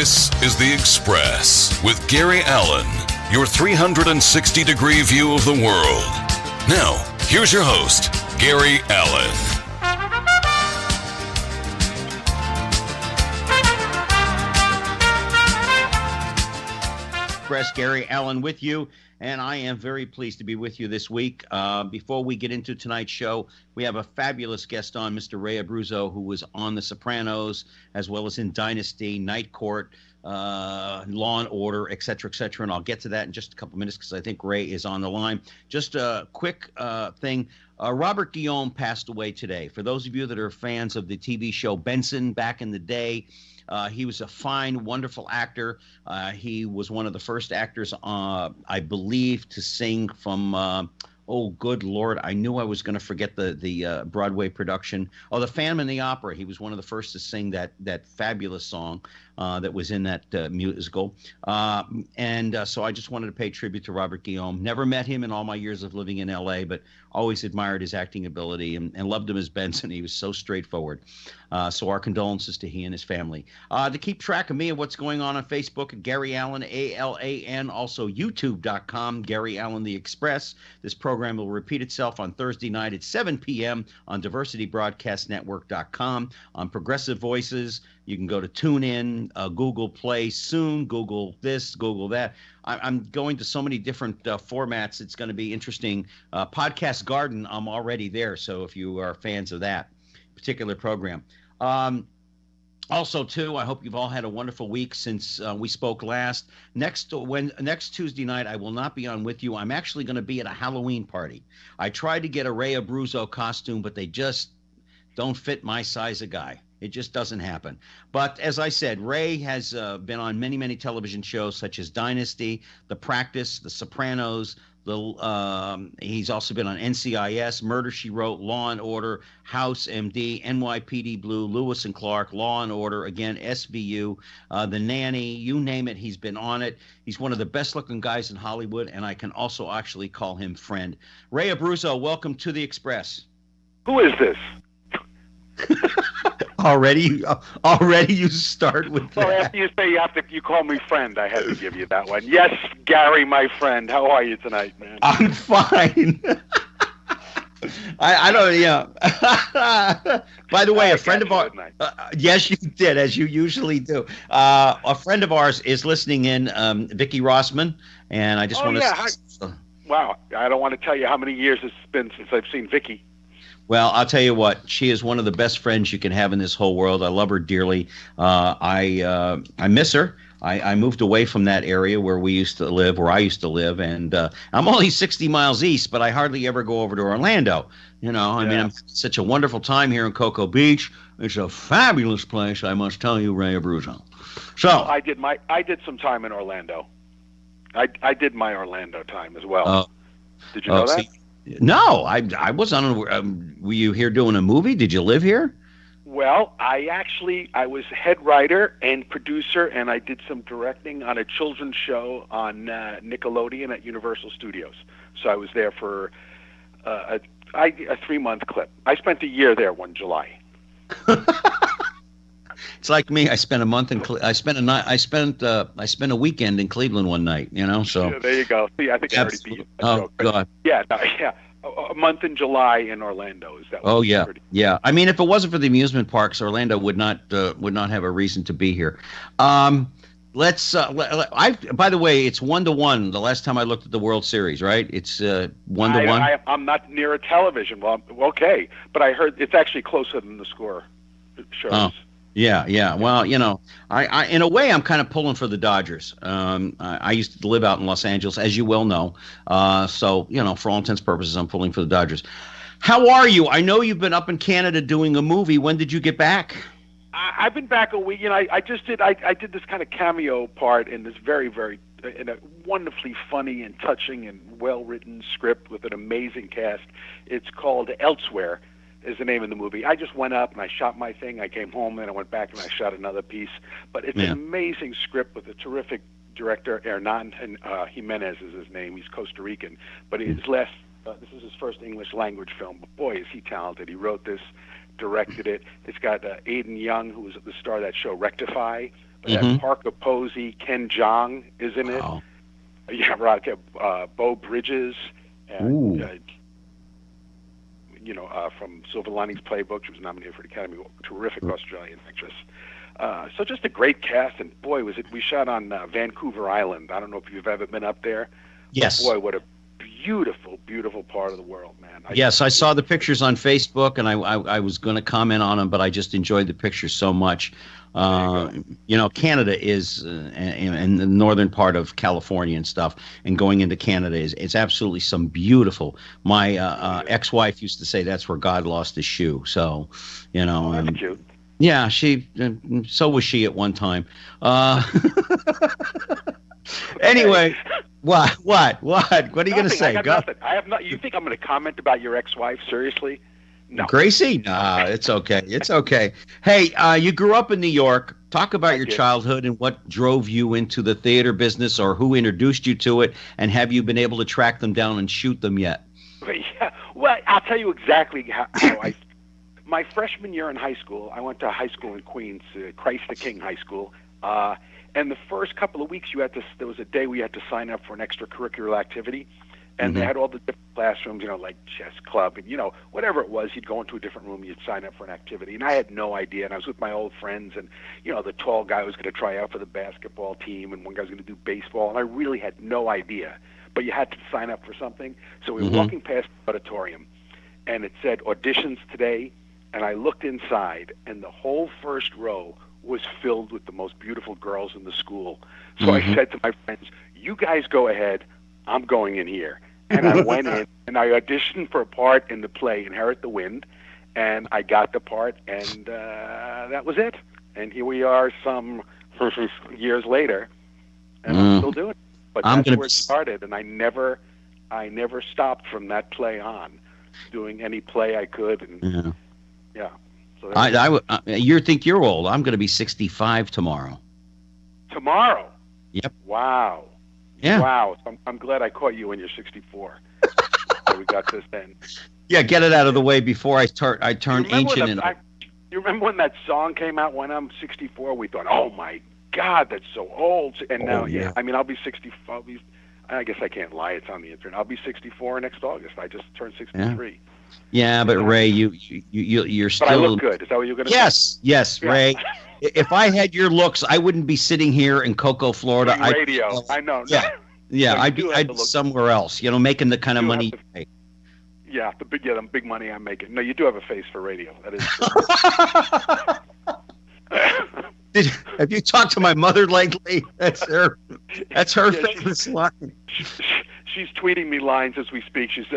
This is The Express with Gary Allen, your 360-degree view of the world. Now, here's your host, Gary Allen. Express, Gary Allen with you, and I am very pleased to be with you this week. Before we get into tonight's show, we have a fabulous guest on, Mr. Ray Abruzzo, who was on The Sopranos, as well as in Dynasty, Night Court, Law and Order, et cetera, and I'll get to that in just a couple minutes because I think Ray is on the line. Just a quick thing. Robert Guillaume passed away today. For those of you that are fans of the TV show Benson back in the day, he was a fine, wonderful actor. He was one of the first actors, I believe, to sing from oh, good Lord, I knew I was going to forget the Broadway production. Oh, The Phantom in the Opera. He was one of the first to sing that fabulous song that was in that musical. So I just wanted to pay tribute to Robert Guillaume. Never met him in all my years of living in L.A., but always admired his acting ability and loved him as Benson. He was so straightforward. So our condolences to he and his family. To keep track of me and what's going on Facebook, Gary Allen, A-L-A-N, also YouTube.com, Gary Allen The Express. This program will repeat itself on Thursday night at 7 p.m. on DiversityBroadcastNetwork.com. On Progressive Voices, you can go to TuneIn, Google Play soon, Google this, Google that. I'm going to so many different formats. It's going to be interesting. Podcast Garden, I'm already there, so if you are fans of that particular program. Also, too, I hope you've all had a wonderful week since we spoke last. Next Tuesday night, I will not be on with you. I'm actually going to be at a Halloween party. I tried to get a Ray Abruzzo costume, but they just don't fit my size of guy. It just doesn't happen. But as I said, Ray has been on many, many television shows such as Dynasty, The Practice, The Sopranos. He's also been on NCIS, Murder, She Wrote, Law and Order, House MD, NYPD Blue, Lois and Clark, Law and Order, again, SVU, The Nanny, you name it, he's been on it. He's one of the best-looking guys in Hollywood, and I can also actually call him friend. Ray Abruzzo, welcome to The Express. Who is this? Already you start with that. Well, after you say you call me friend, I had to give you that one. Yes, Gary, my friend. How are you tonight, man? I'm fine. I don't, yeah. By the way, a friend of ours, yes, you did, as you usually do. A friend of ours is listening in, Vicki Rossman, and I just want to. Wow, I don't want to tell you how many years it's been since I've seen Vicki. Well, I'll tell you what, she is one of the best friends you can have in this whole world. I love her dearly. I miss her. I moved away from that area where I used to live, and I'm only 60 miles east, but I hardly ever go over to Orlando. You know, I mean, I'm such a wonderful time here in Cocoa Beach. It's a fabulous place, I must tell you, Ray Abruzzo. So I did some time in Orlando. I did my Orlando time as well. Did you know that? No, I was on. Were you here doing a movie? Did you live here? Well, I was head writer and producer, and I did some directing on a children's show on Nickelodeon at Universal Studios. So I was there for a 3-month clip. I spent a year there one July. It's like me. I spent a month in. I spent a weekend in Cleveland one night. You know, so yeah, there you go. See, I think I already beat you. Oh God. Yeah, a month in July in Orlando. Is that? Oh yeah, yeah. I mean, if it wasn't for the amusement parks, Orlando would not have a reason to be here. By the way, it's 1-1. The last time I looked at the World Series, right? It's 1-1. I'm not near a television. Well, okay, but I heard it's actually closer than the score shows. Oh. Yeah. Well, you know, I in a way, I'm kind of pulling for the Dodgers. I used to live out in Los Angeles, as you well know. So, you know, for all intents and purposes, I'm pulling for the Dodgers. How are you? I know you've been up in Canada doing a movie. When did you get back? I've been back a week. You know, I did this kind of cameo part in this in a wonderfully funny and touching and well-written script with an amazing cast. It's called Elsewhere. Is the name of the movie. I just went up and I shot my thing. I came home and I went back and I shot another piece. But it's an amazing script with a terrific director. Hernan Jimenez is his name. He's Costa Rican. But this is his first English language film. But boy, is he talented. He wrote this, directed it. It's got Aiden Young, who was the star of that show Rectify. But it has Parker Posey, Ken Jeong is in it. Yeah, right. Bo Bridges, and from Silver Linings Playbook, she was nominated for the Academy Award. Terrific Australian actress. So just a great cast, and boy, we shot on Vancouver Island. I don't know if you've ever been up there. Yes. Boy, what a beautiful, beautiful part of the world, man. Yes, I saw the pictures on Facebook, and I was going to comment on them, but I just enjoyed the pictures so much. Canada is in the northern part of California and stuff, and going into Canada it's absolutely some beautiful. My ex-wife used to say that's where God lost his shoe. So, that's cute. Yeah, so was she at one time. Anyway, what are you going to say? I got nothing. I have not. You think I'm going to comment about your ex-wife? Seriously? No. Gracie? Nah, it's okay. It's okay. Hey, you grew up in New York. Talk about your childhood and what drove you into the theater business, or who introduced you to it, and have you been able to track them down and shoot them yet? Yeah. Well, I'll tell you exactly how my freshman year in high school, I went to high school in Queens, Christ the King High School, and the first couple of weeks there was a day we had to sign up for an extracurricular activity. And they had all the different classrooms, like chess club and, whatever it was. You'd go into a different room, you'd sign up for an activity. And I had no idea. And I was with my old friends. And, the tall guy was going to try out for the basketball team. And one guy was going to do baseball. And I really had no idea. But you had to sign up for something. So we were walking past the auditorium. And it said, auditions today. And I looked inside. And the whole first row was filled with the most beautiful girls in the school. So I said to my friends, you guys go ahead. I'm going in here. And I went in, and I auditioned for a part in the play Inherit the Wind, and I got the part, and that was it. And here we are some years later, and I'm still doing it. But that's where it started, and I never stopped from that play on, doing any play I could. And yeah. So you think you're old. I'm going to be 65 tomorrow. Tomorrow? Yep. Wow. Yeah. Wow. I'm glad I caught you when you're 64. So we got this then. Yeah, get it out of the way before I turn ancient. You remember when that song came out, When I'm 64? We thought, oh, my God, that's so old. And now, I'll be 64. I guess I can't lie. It's on the internet. I'll be 64 next August. I just turned 63. Yeah, but Ray, you're still. But I look good. Is that what you're going to say? Yes, Ray. If I had your looks, I wouldn't be sitting here in Cocoa, Florida. Radio. I know. Yeah. I'd be somewhere else. Making the kind of money you make. Yeah, the big money I'm making. No, you do have a face for radio. That is true. Have you talked to my mother lately? That's her famous line. She's tweeting me lines as we speak. She's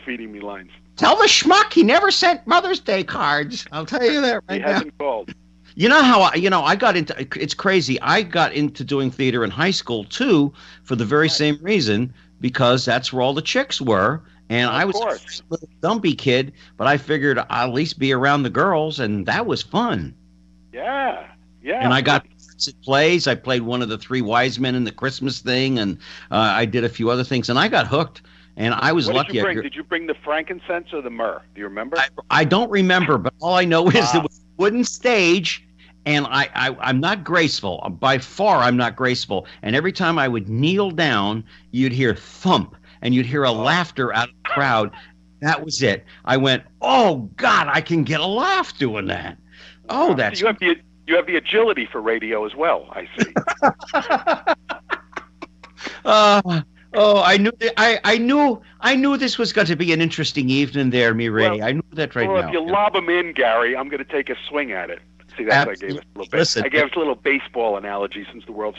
feeding me lines. Tell the schmuck he never sent Mother's Day cards. I'll tell you that right now. He hasn't called. You know how I got into it's crazy. I got into doing theater in high school too, for the very same reason, because that's where all the chicks were, and I was a little dumpy kid, but I figured I'll at least be around the girls, and that was fun. Yeah. And I got plays. I played one of the three wise men in the Christmas thing, and I did a few other things, and I got hooked. And I was lucky. Did you bring the frankincense or the myrrh? Do you remember? I don't remember, but all I know is there was a wooden stage, and I'm not graceful. By far, I'm not graceful. And every time I would kneel down, you'd hear thump, and you'd hear a laughter out of the crowd. That was it. I went, oh, God, I can get a laugh doing that. Oh, that's... So you have the agility for radio as well, I see. I knew this was going to be an interesting evening there, Ray. Well, I knew that now. Well, if you lob them in, Gary, I'm going to take a swing at it. See, that's what I gave us a little bit. Listen, I gave us a little baseball analogy since the World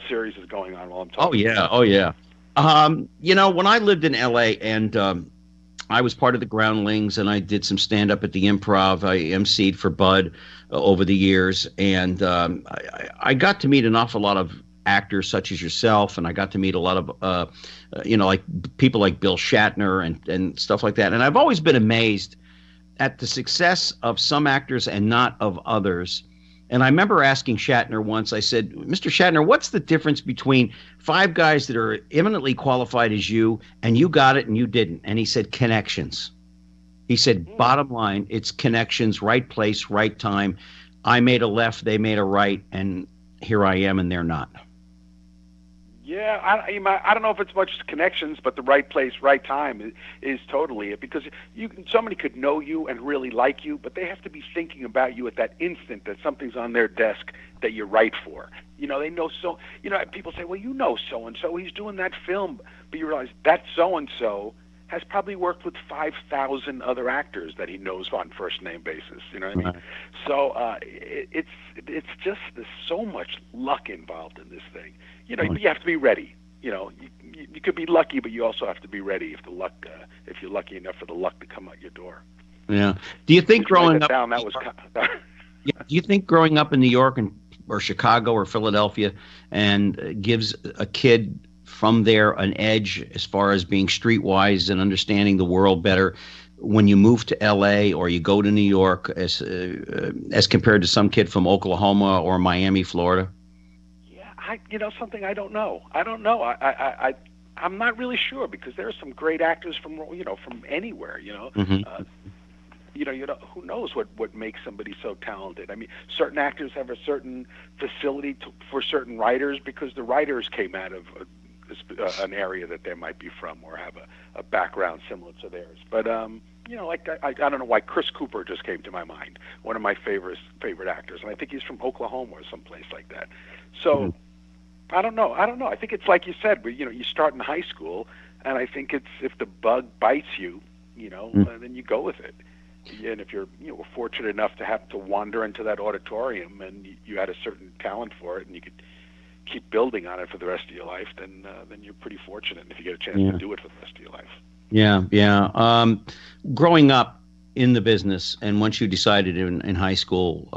Series is going on while I'm talking. Oh yeah. When I lived in L.A. and I was part of the Groundlings, and I did some stand-up at the Improv. I emceed for Bud over the years, and I got to meet an awful lot of actors such as yourself, and I got to meet a lot of like people like Bill Shatner and stuff like that. And I've always been amazed at the success of some actors and not of others. And I remember asking Shatner once, I said, Mr. Shatner, what's the difference between 5 guys that are eminently qualified as you, and you got it and you didn't? And he said, connections. He said, bottom line, it's connections, right place, right time. I made a left, they made a right, and here I am, and they're not. Yeah, I don't know if it's much connections, but the right place, right time is totally it. Because somebody could know you and really like you, but they have to be thinking about you at that instant that something's on their desk that you're right for. They know people say, well, so-and-so, he's doing that film. But you realize that so-and-so has probably worked with 5,000 other actors that he knows on first name basis. You know what I mean? Right. So it's just there's so much luck involved in this thing. You have to be ready. You could be lucky, but you also have to be ready if you're lucky enough for the luck to come out your door. Yeah. Do you think growing up? Down, that was. Do you think growing up in New York or Chicago or Philadelphia and gives a kid from there an edge as far as being streetwise and understanding the world better when you move to LA or you go to New York as compared to some kid from Oklahoma or Miami, Florida? Yeah, something I don't know. I'm not really sure because there are some great actors from anywhere. Mm-hmm. Who knows what makes somebody so talented? I mean, certain actors have a certain facility for certain writers because the writers came out of an area that they might be from or have a background similar to theirs. But I don't know why Chris Cooper just came to my mind, one of my favorite actors, and I think he's from Oklahoma or someplace like that. So I don't know. I think it's like you said, but you start in high school, and I think it's if the bug bites you, then you go with it. And if you're were fortunate enough to have to wander into that auditorium and you had a certain talent for it, and you could keep building on it for the rest of your life, then you're pretty fortunate if you get a chance to do it for the rest of your life. Yeah. Growing up in the business, and once you decided in high school,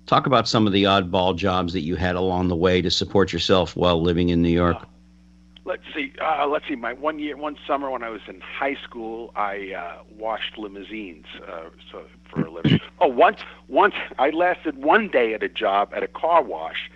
talk about some of the oddball jobs that you had along the way to support yourself while living in New York. Let's see. My one summer when I was in high school, I washed limousines for a living. Once I lasted one day at a job at a car wash.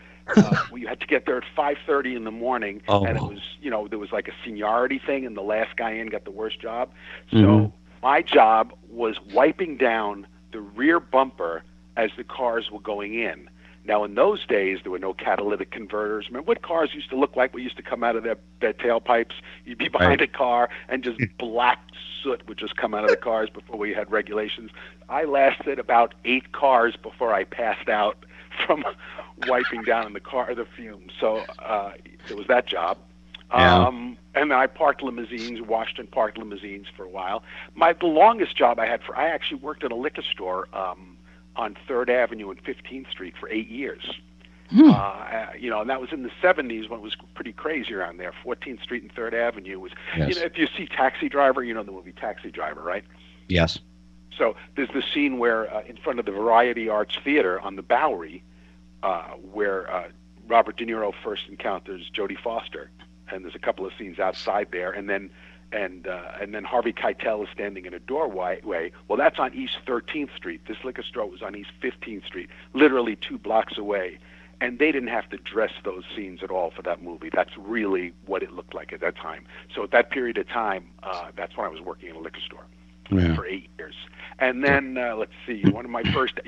You had to get there at 5:30 in the morning, and it was there was like a seniority thing, and the last guy in got the worst job. So my job was wiping down the rear bumper as the cars were going in. Now, in those days, there were no catalytic converters. Remember what cars used to look like? What used to come out of their tailpipes? You'd be behind a car, and just black soot would just come out of the cars before we had regulations. I lasted about 8 cars before I passed out from wiping down in the car the fumes. So there was that job. Yeah. And then I washed and parked limousines for a while. The longest job I actually worked at a liquor store on 3rd Avenue and 15th Street for 8 years. And that was in the 70s when it was pretty crazy around there. 14th Street and 3rd Avenue was, yes. If you see Taxi Driver, the movie Taxi Driver, right? Yes. So there's the scene where in front of the Variety Arts Theater on the Bowery, where Robert De Niro first encounters Jodie Foster, and there's a couple of scenes outside there, and then Harvey Keitel is standing in a doorway. Well, that's on East 13th Street. This liquor store was on East 15th Street, literally 2 blocks away. And they didn't have to dress those scenes at all for that movie. That's really what it looked like at that time. So at that period of time, that's when I was working in a liquor store for 8 years. And then let's see, one of my first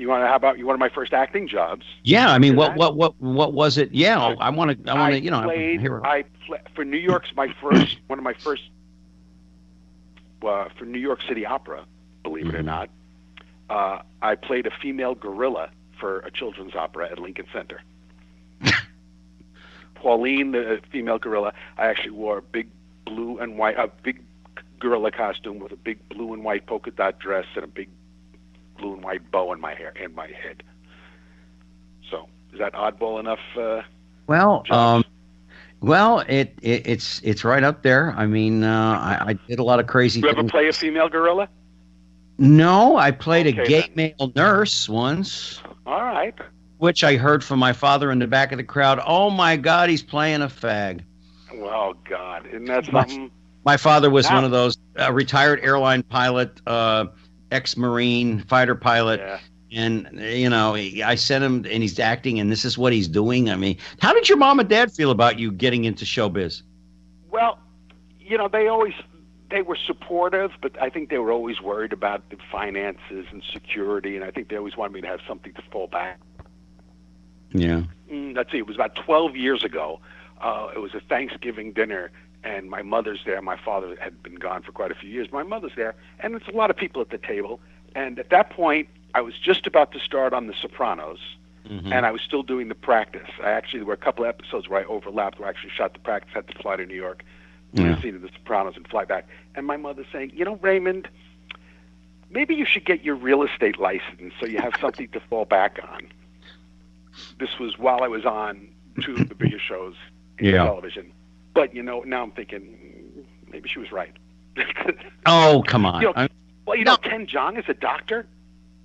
acting jobs? Yeah, I mean, what was it? Yeah, I want to. I played for New York's for New York City Opera, believe it or not. I played a female gorilla for a children's opera at Lincoln Center. Pauline, the female gorilla. I actually wore a big big gorilla costume with a big blue and white polka dot dress and a big blue and white bow in my hair and my head. So is that oddball enough? It's right up there. I mean, I did a lot of crazy things. You ever play a female gorilla? No, I played a gay male nurse once. All right. Which I heard from my father in the back of the crowd. Oh my God, he's playing a fag. Oh God, isn't that something? My father was one of those retired airline pilot, ex-Marine fighter pilot. Yeah. And, I sent him and he's acting and this is what he's doing. I mean, how did your mom and dad feel about you getting into showbiz? Well, they always They were supportive, but I think they were always worried about the finances and security, and I think they always wanted me to have something to fall back. Yeah. Let's see, it was about 12 years ago. It was a Thanksgiving dinner, and my mother's there. My father had been gone for quite a few years. My mother's there, and there's a lot of people at the table. And at that point, I was just about to start on The Sopranos, and I was still doing the practice. There were a couple of episodes where I overlapped, where I actually shot the practice, had to fly to New York, do the scene of The Sopranos, and fly back. And my mother's saying, Raymond, maybe you should get your real estate license so you have something to fall back on. This was while I was on two of the biggest shows in television. But, now I'm thinking, maybe she was right. Oh, come on. Ken Jeong is a doctor.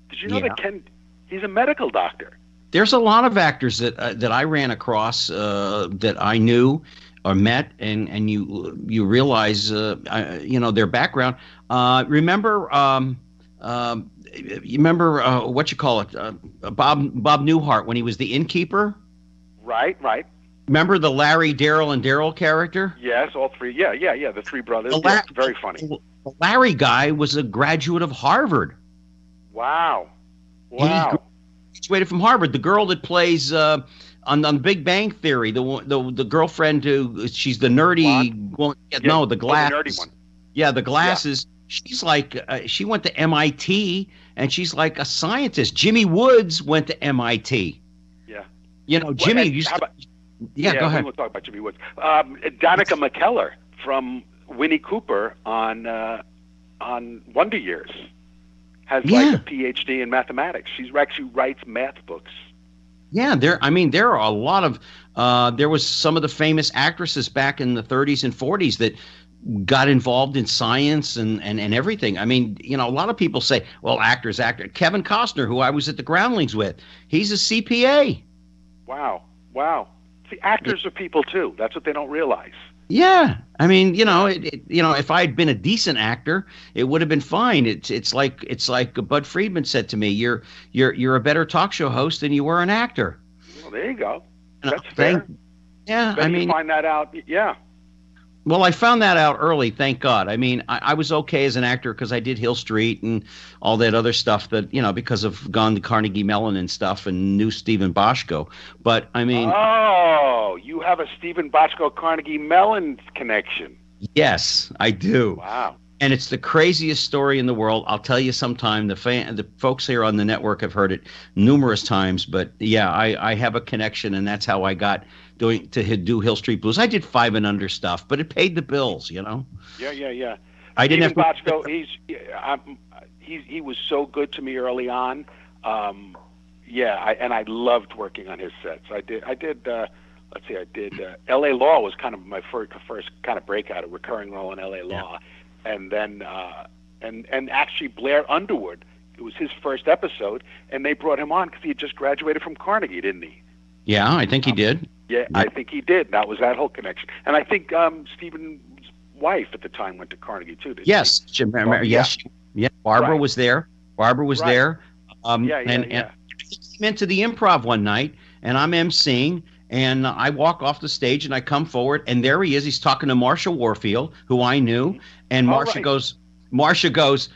Did you know that he's a medical doctor? There's a lot of actors that I ran across that I knew or met, and you realize their background. Remember what you call it? Bob Newhart when he was the innkeeper. Right. Remember the Larry, Daryl, and Daryl character? Yes, all three. Yeah. The three brothers. Very funny. The Larry guy was a graduate of Harvard. Wow. He graduated from Harvard. The girl that plays on Big Bang Theory, the girlfriend she's the nerdy one. No, the glasses. The nerdy one. Yeah, the glasses. Yeah. She's like she went to MIT, and she's like a scientist. Jimmy Woods went to MIT. Yeah. Jimmy used to. Yeah, go ahead. We'll talk about Jimmy Woods. Danica McKellar from Winnie Cooper on Wonder Years has like a PhD in mathematics. She actually writes math books. Yeah, there are a lot of there was some of the famous actresses back in the 30s and 40s that got involved in science and everything. I mean, a lot of people say, well, actor. Kevin Costner, who I was at the Groundlings with, he's a CPA. Wow. See, actors are people too. That's what they don't realize. Yeah, I mean, if I had been a decent actor, it would have been fine. It's like Bud Friedman said to me, "You're a better talk show host than you were an actor." Well, there you go. That's fair. Yeah, you find that out. Yeah. Well, I found that out early, thank God. I mean, I was okay as an actor because I did Hill Street and all that other stuff that, because of gone to Carnegie Mellon and stuff and knew Stephen Boschko. But, I mean... Oh, you have a Stephen Boschko Carnegie Mellon connection. Yes, I do. Wow. And it's the craziest story in the world. I'll tell you sometime. The folks here on the network have heard it numerous times. But, yeah, I have a connection, and that's how I got... to do Hill Street Blues. I did 5 and under stuff, but it paid the bills, Yeah. I didn't have Boschko. He was so good to me early on. And I loved working on his sets. I did. L.A. Law was kind of my first kind of breakout, a recurring role in L.A. Law, and then and actually Blair Underwood. It was his first episode, and they brought him on because he had just graduated from Carnegie, didn't he? Yeah, I think he did. Yeah, I think he did. That was that whole connection. And I think Stephen's wife at the time went to Carnegie too. Yes, Barbara was there. There. And I came into the Improv one night, and I'm emceeing, and I walk off the stage, and I come forward, and there he is. He's talking to Marsha Warfield, who I knew, and Marsha goes,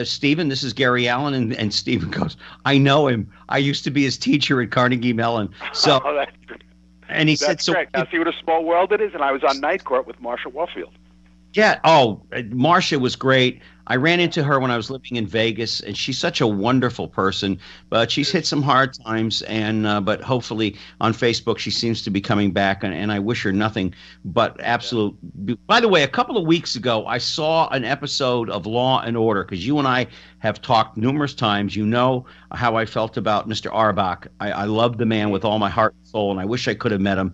Stephen, this is Gary Allen, and Stephen goes, I know him. I used to be his teacher at Carnegie Mellon. So, and he said, correct. Now see what a small world it is, and I was on Night Court with Marsha Warfield. Yeah. Oh, Marsha was great. I ran into her when I was living in Vegas, and she's such a wonderful person. But she's hit some hard times, and but hopefully on Facebook she seems to be coming back, and I wish her nothing but absolute. Yeah. By the way, a couple of weeks ago, I saw an episode of Law and Order because you and I have talked numerous times. You know how I felt about Mr. Orbach. I love the man with all my heart and soul, and I wish I could have met him.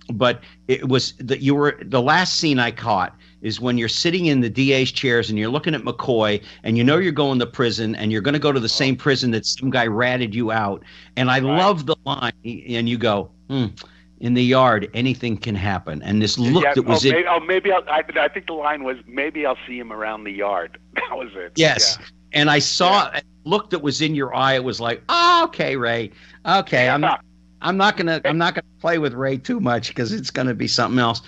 But it was the last scene I caught is when you're sitting in the DA's chairs and you're looking at McCoy and you're going to prison and you're going to go to the same prison that some guy ratted you out. And I love the line, and you go, in the yard, anything can happen. And this look that was I think the line was, maybe I'll see him around the yard. That was it. Yes. Yeah. And I saw a look that was in your eye. It was like, oh, okay, Ray. Okay, yeah. I'm not gonna play with Ray too much because it's gonna be something else.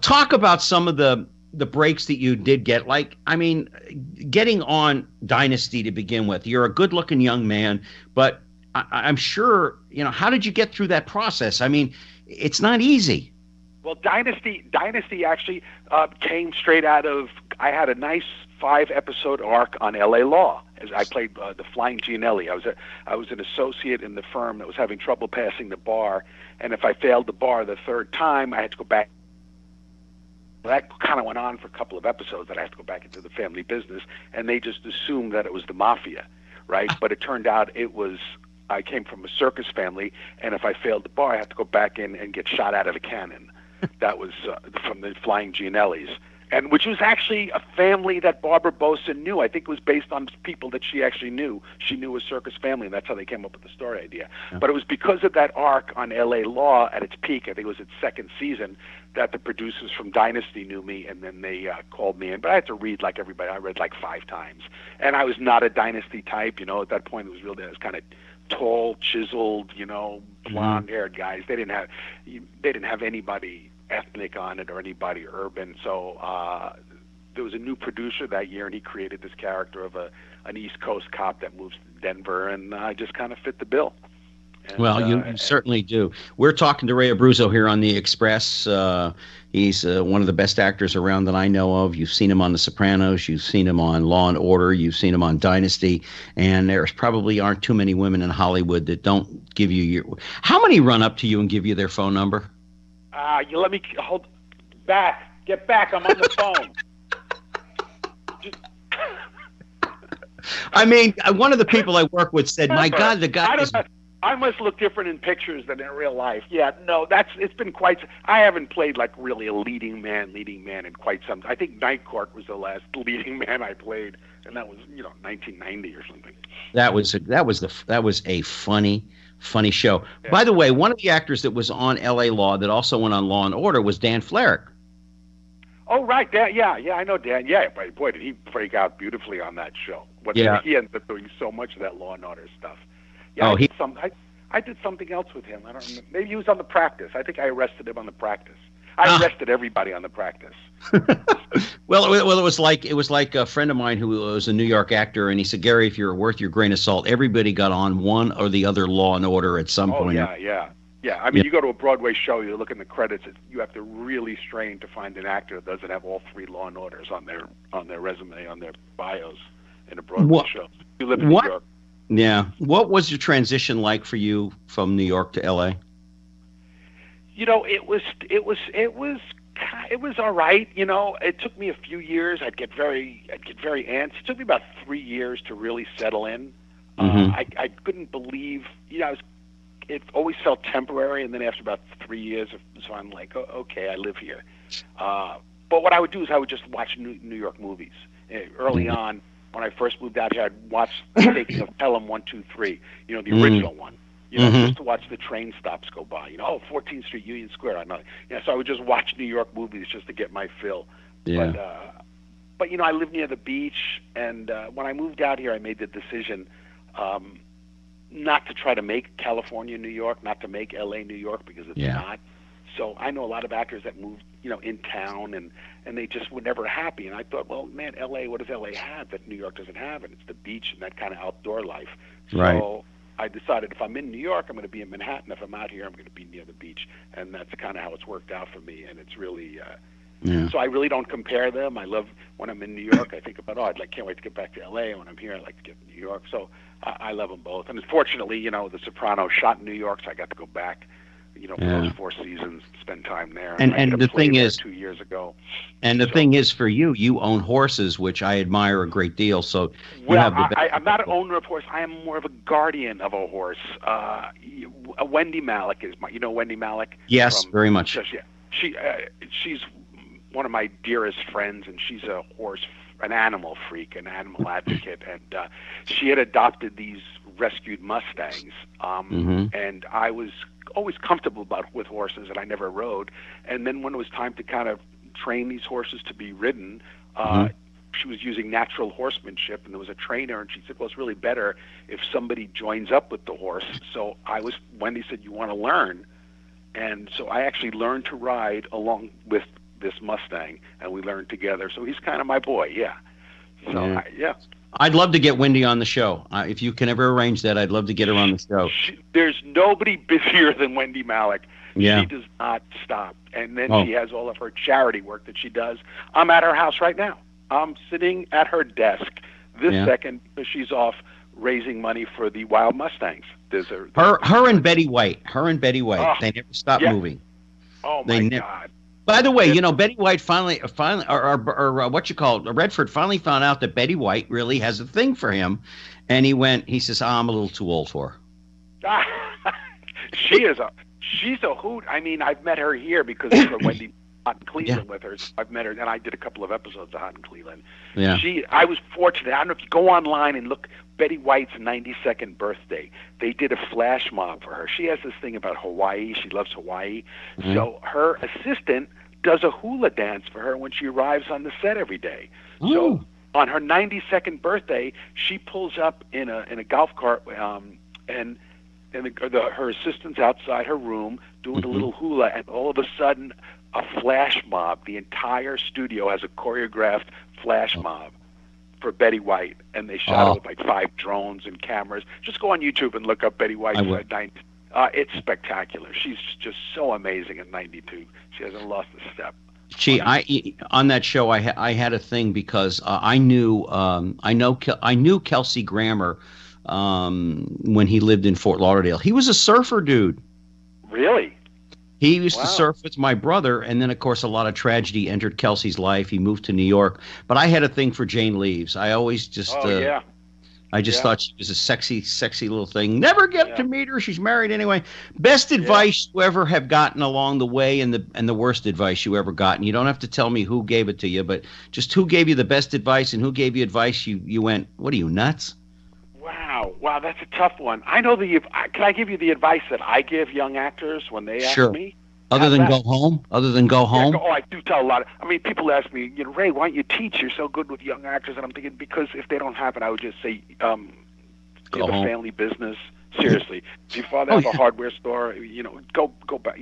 Talk about some of the the breaks that you did get, like, I mean, getting on Dynasty to begin with, you're a good-looking young man, but I'm sure, how did you get through that process? I mean, it's not easy. Well, Dynasty actually came straight out of, I had a nice 5-episode arc on L.A. Law. As I played the Flying Gianelli. I was an associate in the firm that was having trouble passing the bar, and if I failed the bar the third time, I had to go back. That kind of went on for a couple of episodes, that I had to go back into the family business, and they just assumed that it was the mafia, right? But it turned out I came from a circus family, and if I failed the bar, I had to go back in and get shot out of a cannon. That was from the Flying Gianellis, and which was actually a family that Barbara Bosa knew. I think it was based on people that she actually knew. She knew a circus family, and that's how they came up with the story idea. Yeah. But it was because of that arc on L.A. Law at its peak, I think it was its second season, that the producers from Dynasty knew me, and then they called me in. But I had to read like everybody. I read like 5 times. And I was not a Dynasty type. At that point, it was kind of tall, chiseled, blonde-haired guys. They didn't have anybody ethnic on it or anybody urban. So there was a new producer that year, and he created this character of an East Coast cop that moves to Denver, and I just kind of fit the bill. And, well, you certainly do. We're talking to Ray Abruzzo here on The Express. He's one of the best actors around that I know of. You've seen him on The Sopranos. You've seen him on Law and Order. You've seen him on Dynasty. And there's probably aren't too many women in Hollywood that don't give you your... How many run up to you and give you their phone number? You let me hold back. Get back. I'm on the phone. I mean, one of the people I work with said, "My God, the guy is." I must look different in pictures than in real life. Yeah, no, it's been quite. I haven't played like really a leading man in quite some. I think Night Court was the last leading man I played, and that was 1990 or something. That was a funny show. Yeah. By the way, one of the actors that was on L.A. Law that also went on Law and Order was Dan Flerick. Oh, right. Yeah, I know Dan. Yeah, but boy, did he break out beautifully on that show. He ended up doing so much of that Law and Order stuff. Yeah, I did something else with him. I don't remember. Maybe he was on The Practice. I think I arrested him on The Practice. I arrested everybody on The Practice. Well, it was like a friend of mine who was a New York actor, and he said, "Gary, if you're worth your grain of salt, everybody got on one or the other Law and Order at some point." Yeah. I mean, you go to a Broadway show, you look in the credits, you have to really strain to find an actor that doesn't have all 3 Law and Orders on their resume, on their bios in a Broadway show. You live in New York. Yeah. What was your transition like for you from New York to L.A.? It was all right. It took me a few years. I'd get very antsy. It took me about 3 years to really settle in. I couldn't believe, it always felt temporary, and then after about 3 years, so I'm like, okay, I live here. But what I would do is I would just watch New York movies. Early on, when I first moved out here, I'd watch Taking of Pelham 1, 2, 3, the original one. Just to watch the train stops go by. 14th Street, Union Square. I know. So I would just watch New York movies just to get my fill. Yeah. But I live near the beach, and when I moved out here, I made the decision not to try to make California, New York, not to make L.A., New York, because it's not. So I know a lot of actors that moved, in town, and they just were never happy. And I thought, well, man, L.A., what does L.A. have that New York doesn't have? And it's the beach and that kind of outdoor life. Right. So I decided if I'm in New York, I'm going to be in Manhattan. If I'm out here, I'm going to be near the beach. And that's kind of how it's worked out for me. And it's really, so I really don't compare them. I love when I'm in New York, I think about, can't wait to get back to L.A. And when I'm here, I like to get to New York. So I love them both. And fortunately, The Sopranos shot in New York, so I got to go back, for those 4 seasons, spend time there. And the thing is, 2 years ago. And the thing is, for you own horses, which I admire a great deal. So I'm not an owner of horse. I am more of a guardian of a horse. Wendy Malick is Wendy Malick? Yes, very much. She's one of my dearest friends, and she's an animal freak, an animal advocate, and she had adopted these rescued Mustangs, and I was always comfortable with horses, and I never rode. And then when it was time to kind of train these horses to be ridden, she was using natural horsemanship, and there was a trainer, and she said, well, it's really better if somebody joins up with the horse. So Wendy said, you want to learn? And so I actually learned to ride along with this Mustang, and we learned together. So he's kind of my boy, yeah. So, I'd love to get Wendy on the show. If you can ever arrange that, I'd love to get her on the show. There's nobody busier than Wendy Malick. Yeah. She does not stop. And then she has all of her charity work that she does. I'm at her house right now. I'm sitting at her desk this second because she's off raising money for the Wild Mustangs. Her and Betty White. They never stop moving. Oh, my God. By the way, Betty White finally, or what you call it, Redford finally found out that Betty White really has a thing for him, and he says, I'm a little too old for her. She's a hoot. I mean, I've met her here because of Wendy Hot in Cleveland with her. I've met her, and I did a couple of episodes of Hot in Cleveland. Yeah. I was fortunate. I don't know if you go online and look, Betty White's 92nd birthday. They did a flash mob for her. She has this thing about Hawaii. She loves Hawaii. Mm-hmm. So her assistant does a hula dance for her when she arrives on the set every day. Ooh. So on her 92nd birthday, she pulls up in a golf cart, and her assistant's outside her room doing a little hula, and all of a sudden, a flash mob. The entire studio has a choreographed flash mob for Betty White, and they shot it with like 5 drones and cameras. Just go on YouTube and look up Betty White. It's spectacular. She's just so amazing at 92. She hasn't lost a step. On that show, I had a thing because I knew Kelsey Grammer when he lived in Fort Lauderdale. He was a surfer dude. Really? He used to surf with my brother, and then, of course, a lot of tragedy entered Kelsey's life. He moved to New York. But I had a thing for Jane Leaves. I always just thought she was a sexy, sexy little thing. Never get to meet her. She's married anyway. Best advice you ever have gotten along the way, and the worst advice you ever gotten. You don't have to tell me who gave it to you, but just who gave you the best advice and who gave you advice you went, what are you, nuts? Wow, that's a tough one. I know can I give you the advice that I give young actors when they ask me? Other than go home? I do tell a lot people ask me, Ray, why don't you teach? You're so good with young actors. And I'm thinking, because if they don't have it, I would just say, you have a family business. Seriously. If your father has a hardware store, go back.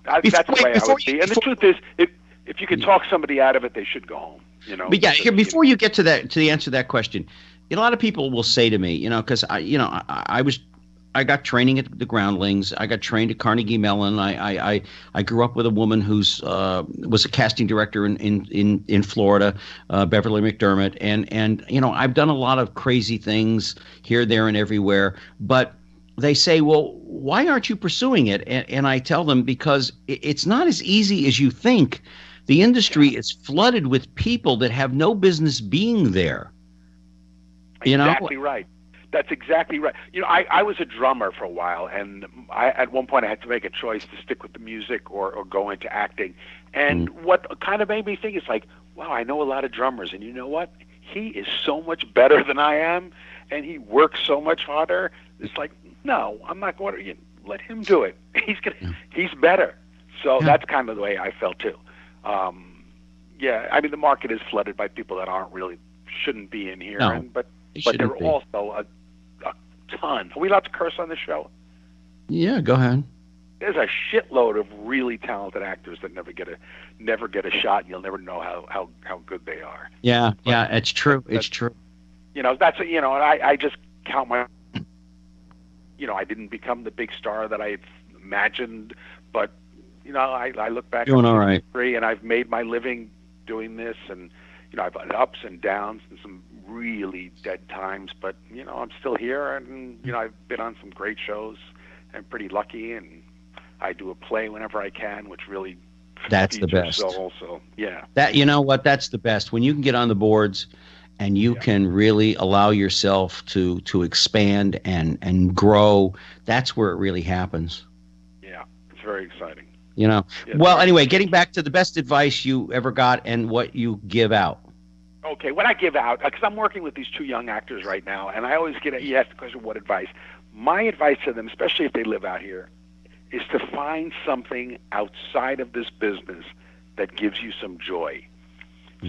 That's the way I would be. And the truth is, if you can talk somebody out of it, they should go home. But before you get to the answer to that question, a lot of people will say to me, because I got training at the Groundlings. I got trained at Carnegie Mellon. I grew up with a woman who's was a casting director in Florida, Beverly McDermott, and I've done a lot of crazy things here, there, and everywhere. But they say, well, why aren't you pursuing it? And I tell them, because it's not as easy as you think. The industry is flooded with people that have no business being there. Exactly right. That's exactly right. I was a drummer for a while, and at one point I had to make a choice to stick with the music or go into acting. And what kind of made me think is like, wow, I know a lot of drummers, and you know what? He is so much better than I am, and he works so much harder. It's like, no, I'm not going to. Let him do it. He's better. So that's kind of the way I felt too. The market is flooded by people that shouldn't be in here, but there are also a ton. Are we allowed to curse on this show? Yeah, go ahead. There's a shitload of really talented actors that never get a shot, and you'll never know how good they are. Yeah, it's true. It's true. That's and I just count my. I didn't become the big star that I imagined, but I look back doing all right, and I've made my living doing this, and I've had ups and downs and some really dead times, but I'm still here, and I've been on some great shows. I'm pretty lucky, and I do a play whenever I can, which really that's the best. Also, yeah. That's the best when you can get on the boards, and you can really allow yourself to expand and grow. That's where it really happens. Yeah, it's very exciting. Well, anyway, getting back to the best advice you ever got and what you give out. Okay, what I give out, because I'm working with these 2 young actors right now, and I always you ask the question, what advice? My advice to them, especially if they live out here, is to find something outside of this business that gives you some joy.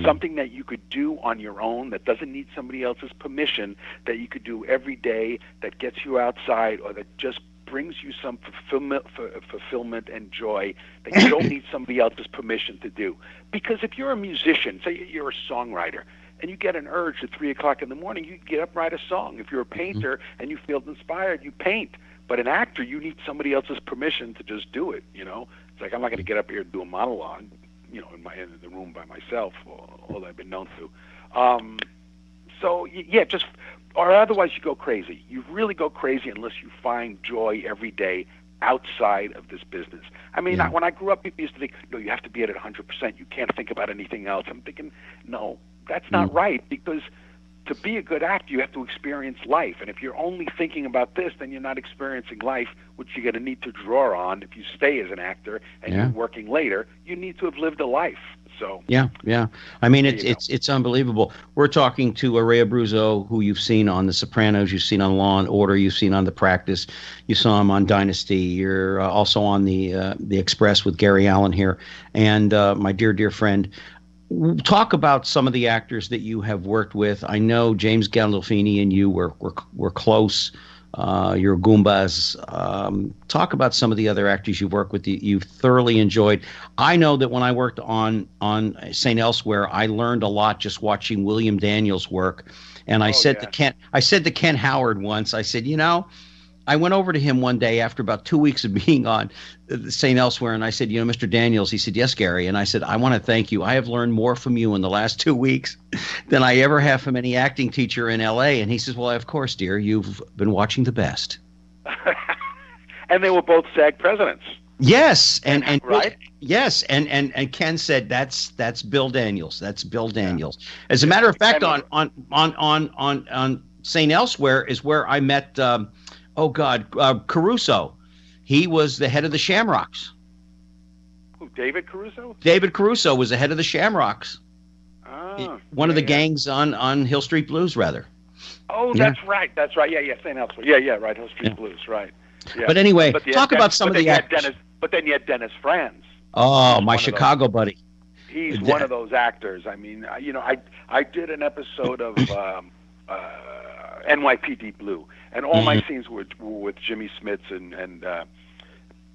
Something that you could do on your own that doesn't need somebody else's permission, that you could do every day, that gets you outside, or that just brings you some fulfillment and joy that you don't need somebody else's permission to do. Because if you're a musician, say you're a songwriter, and you get an urge at 3 o'clock in the morning, you get up, write a song. If you're a painter and you feel inspired, you paint. But an actor, you need somebody else's permission to just do it. It's like I'm not going to get up here and do a monologue, in the room by myself, all I've been known to. Or otherwise you go crazy. You really go crazy unless you find joy every day outside of this business. I mean, when I grew up, people used to think, no, you have to be at it 100%. You can't think about anything else. I'm thinking, no, that's not right, because to be a good actor, you have to experience life. And if you're only thinking about this, then you're not experiencing life, which you're going to need to draw on. If you stay as an actor and you're working later, you need to have lived a life. So yeah. I mean, it's unbelievable. We're talking to Ray Abruzzo, who you've seen on The Sopranos, you've seen on Law and Order, you've seen on The Practice, you saw him on Dynasty. You're also on the Express with Gary Allen here, and my dear friend. Talk about some of the actors that you have worked with. I know James Gandolfini and you were close. Your Goombas. Talk about some of the other actors you've worked with you've thoroughly enjoyed. I know that when I worked on St. Elsewhere, I learned a lot just watching William Daniels work. And I said to Ken Howard once, I said, I went over to him one day after about 2 weeks of being on St. Elsewhere, and I said, Mr. Daniels, he said, yes, Gary. And I said, I want to thank you. I have learned more from you in the last 2 weeks than I ever have from any acting teacher in L.A. And he says, well, of course, dear, you've been watching the best. And they were both SAG presidents. Yes, and right? Yes, and Ken said that's Bill Daniels. That's Bill Daniels. As a matter of fact, on St. Elsewhere is where I met Caruso. He was the head of the Shamrocks. Who, David Caruso? David Caruso was the head of the Shamrocks. One of the gangs on Hill Street Blues, rather. Oh, that's right. That's right. Yeah, St. Elsewhere. Yeah, right. Hill Street Blues, right. Yeah. But anyway, talk about some of the actors. But then you had Dennis Franz. Oh, my Chicago buddy. He's one of those actors. I mean, I did an episode of NYPD Blue, and all my scenes were with Jimmy Smits and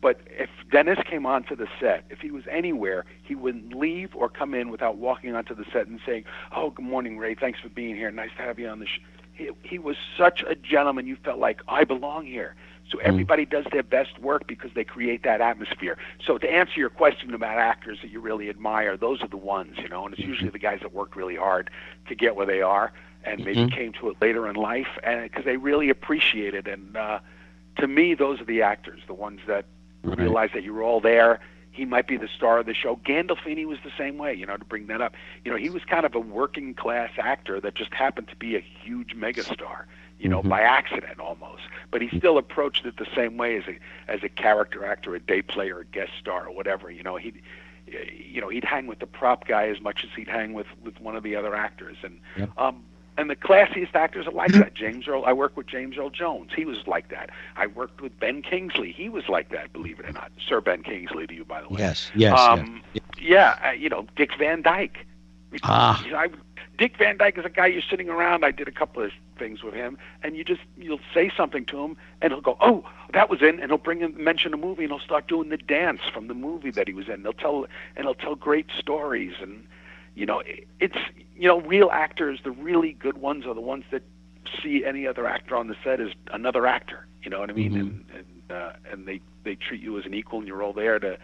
but if Dennis came onto the set, if he was anywhere, he wouldn't leave or come in without walking onto the set and saying, "Oh, good morning, Ray. Thanks for being here. Nice to have you on the show." He was such a gentleman. You felt like, I belong here. So everybody does their best work because they create that atmosphere. So to answer your question about actors that you really admire, those are the ones, and it's usually the guys that worked really hard to get where they are and maybe came to it later in life, and because they really appreciate it. And to me, those are the actors, the ones that realize that you were all there. He might be the star of the show. Gandolfini was the same way, to bring that up. He was kind of a working class actor that just happened to be a huge megastar, by accident almost. But he still approached it the same way as a character actor, a day player, a guest star, or whatever. He'd hang with the prop guy as much as he'd hang with one of the other actors. And the classiest actors are like that. I worked with James Earl Jones. He was like that. I worked with Ben Kingsley. He was like that, believe it or not. Sir Ben Kingsley to you, by the way. Yes. Dick Van Dyke. Dick Van Dyke is a guy you're sitting around. I did a couple of things with him, and you'll say something to him, and he'll go, "Oh, that was in," and he'll mention a movie, and he'll start doing the dance from the movie that he was in. He'll tell great stories, and it's real actors. The really good ones are the ones that see any other actor on the set as another actor. You know what I mean? And they treat you as an equal, and you're all there to,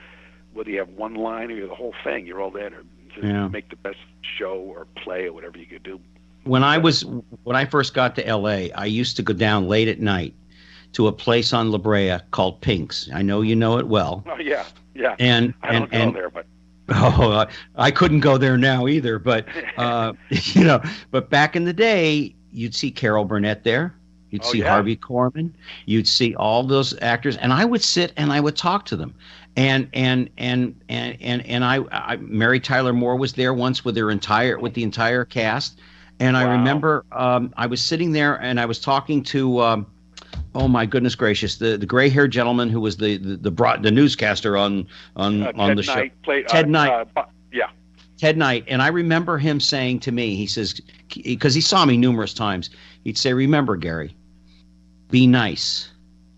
whether you have one line or the whole thing, you're all there to make the best show or play or whatever you could do. When I first got to L.A., I used to go down late at night to a place on La Brea called Pink's. I know you know it well. Oh yeah. And I don't go there, but. Oh, I couldn't go there now either. But but back in the day, you'd see Carol Burnett there. You'd see Harvey Korman. You'd see all those actors, and I would sit and I would talk to them. And I Mary Tyler Moore was there once with the entire cast. And I remember I was sitting there and I was talking to oh my goodness gracious, the gray-haired gentleman who was the newscaster on the show. Ted Knight. Ted Knight. And I remember him saying to me, he says, because he saw me numerous times, he'd say, "Remember, Gary, be nice,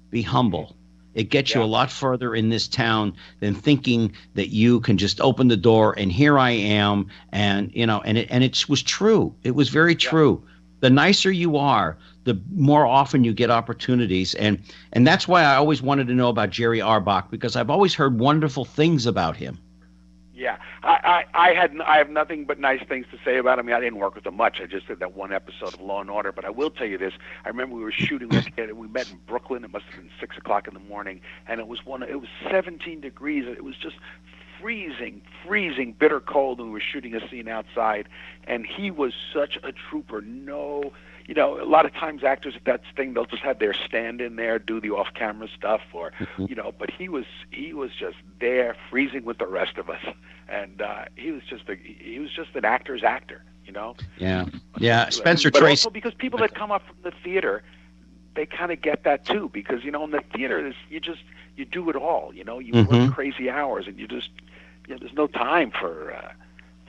be humble, It gets you a lot further in this town than thinking that you can just open the door and here I am. And, it was true. It was very true. The nicer you are, the more often you get opportunities. And that's why I always wanted to know about Jerry Orbach, because I've always heard wonderful things about him. Yeah, I have nothing but nice things to say about him. I mean, I didn't work with him much. I just did that one episode of Law and Order. But I will tell you this: I remember we were shooting together. We met in Brooklyn. It must have been 6 o'clock in the morning, and it was 17 degrees. It was just freezing, bitter cold, and we were shooting a scene outside. And he was such a trooper. No. A lot of times actors at that thing, they'll just have their stand in there, do the off-camera stuff, or, but he was just there, freezing with the rest of us, and he was just an actor's actor, Yeah. Spencer but Tracy. Also because people that come up from the theater, they kind of get that too, because in the theater you do it all, you work crazy hours, and you just there's no time for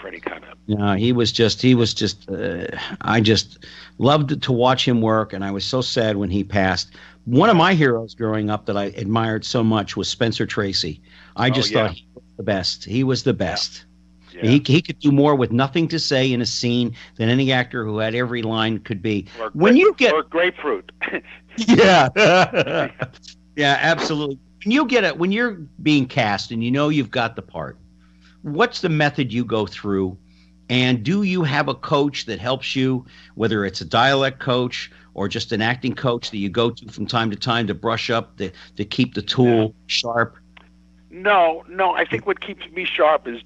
any kind of. Yeah, he was just. I just loved to watch him work, and I was so sad when he passed. One of my heroes growing up that I admired so much was Spencer Tracy. I just thought he was the best. He was the best. Yeah. He could do more with nothing to say in a scene than any actor who had every line could be. Or grapefruit. Yeah. Yeah, absolutely. When you're being cast and you've got the part, what's the method you go through? And do you have a coach that helps you, whether it's a dialect coach or just an acting coach that you go to from time to time to brush up, to keep the tool sharp? No. I think what keeps me sharp is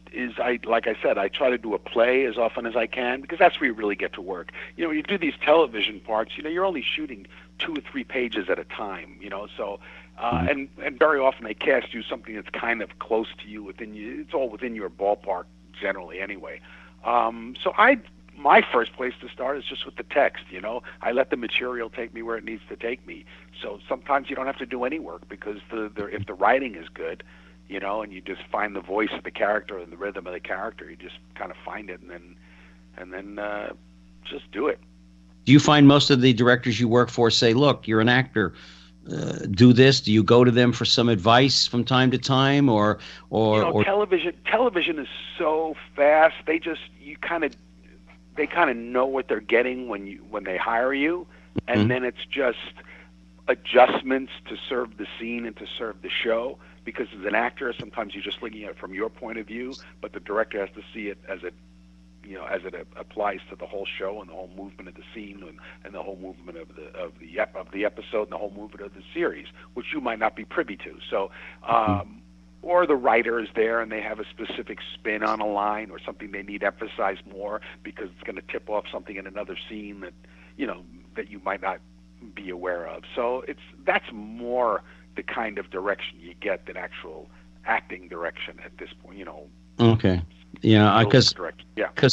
like I said, I try to do a play as often as I can, because that's where you really get to work. When you do these television parts, you're only shooting 2 or 3 pages at a time, so and very often they cast you something that's kind of close to you, it's all within your ballpark generally anyway. So my first place to start is just with the text, I let the material take me where it needs to take me. So sometimes you don't have to do any work, because if the writing is good, and you just find the voice of the character and the rhythm of the character, you just kind of find it and then just do it. Do you find most of the directors you work for say, look, you're an actor, do this? Do you go to them for some advice from time to time, or television is so fast. They kind of know what they're getting when they hire you, and then it's just adjustments to serve the scene and to serve the show. Because as an actor, sometimes you're just looking at it from your point of view, but the director has to see it as it applies to the whole show and the whole movement of the scene and the whole movement of the episode and the whole movement of the series, which you might not be privy to. So, or the writer is there and they have a specific spin on a line or something they need emphasized more because it's going to tip off something in another scene that that you might not be aware of. So that's more the kind of direction you get than actual acting direction at this point. Okay. Yeah, because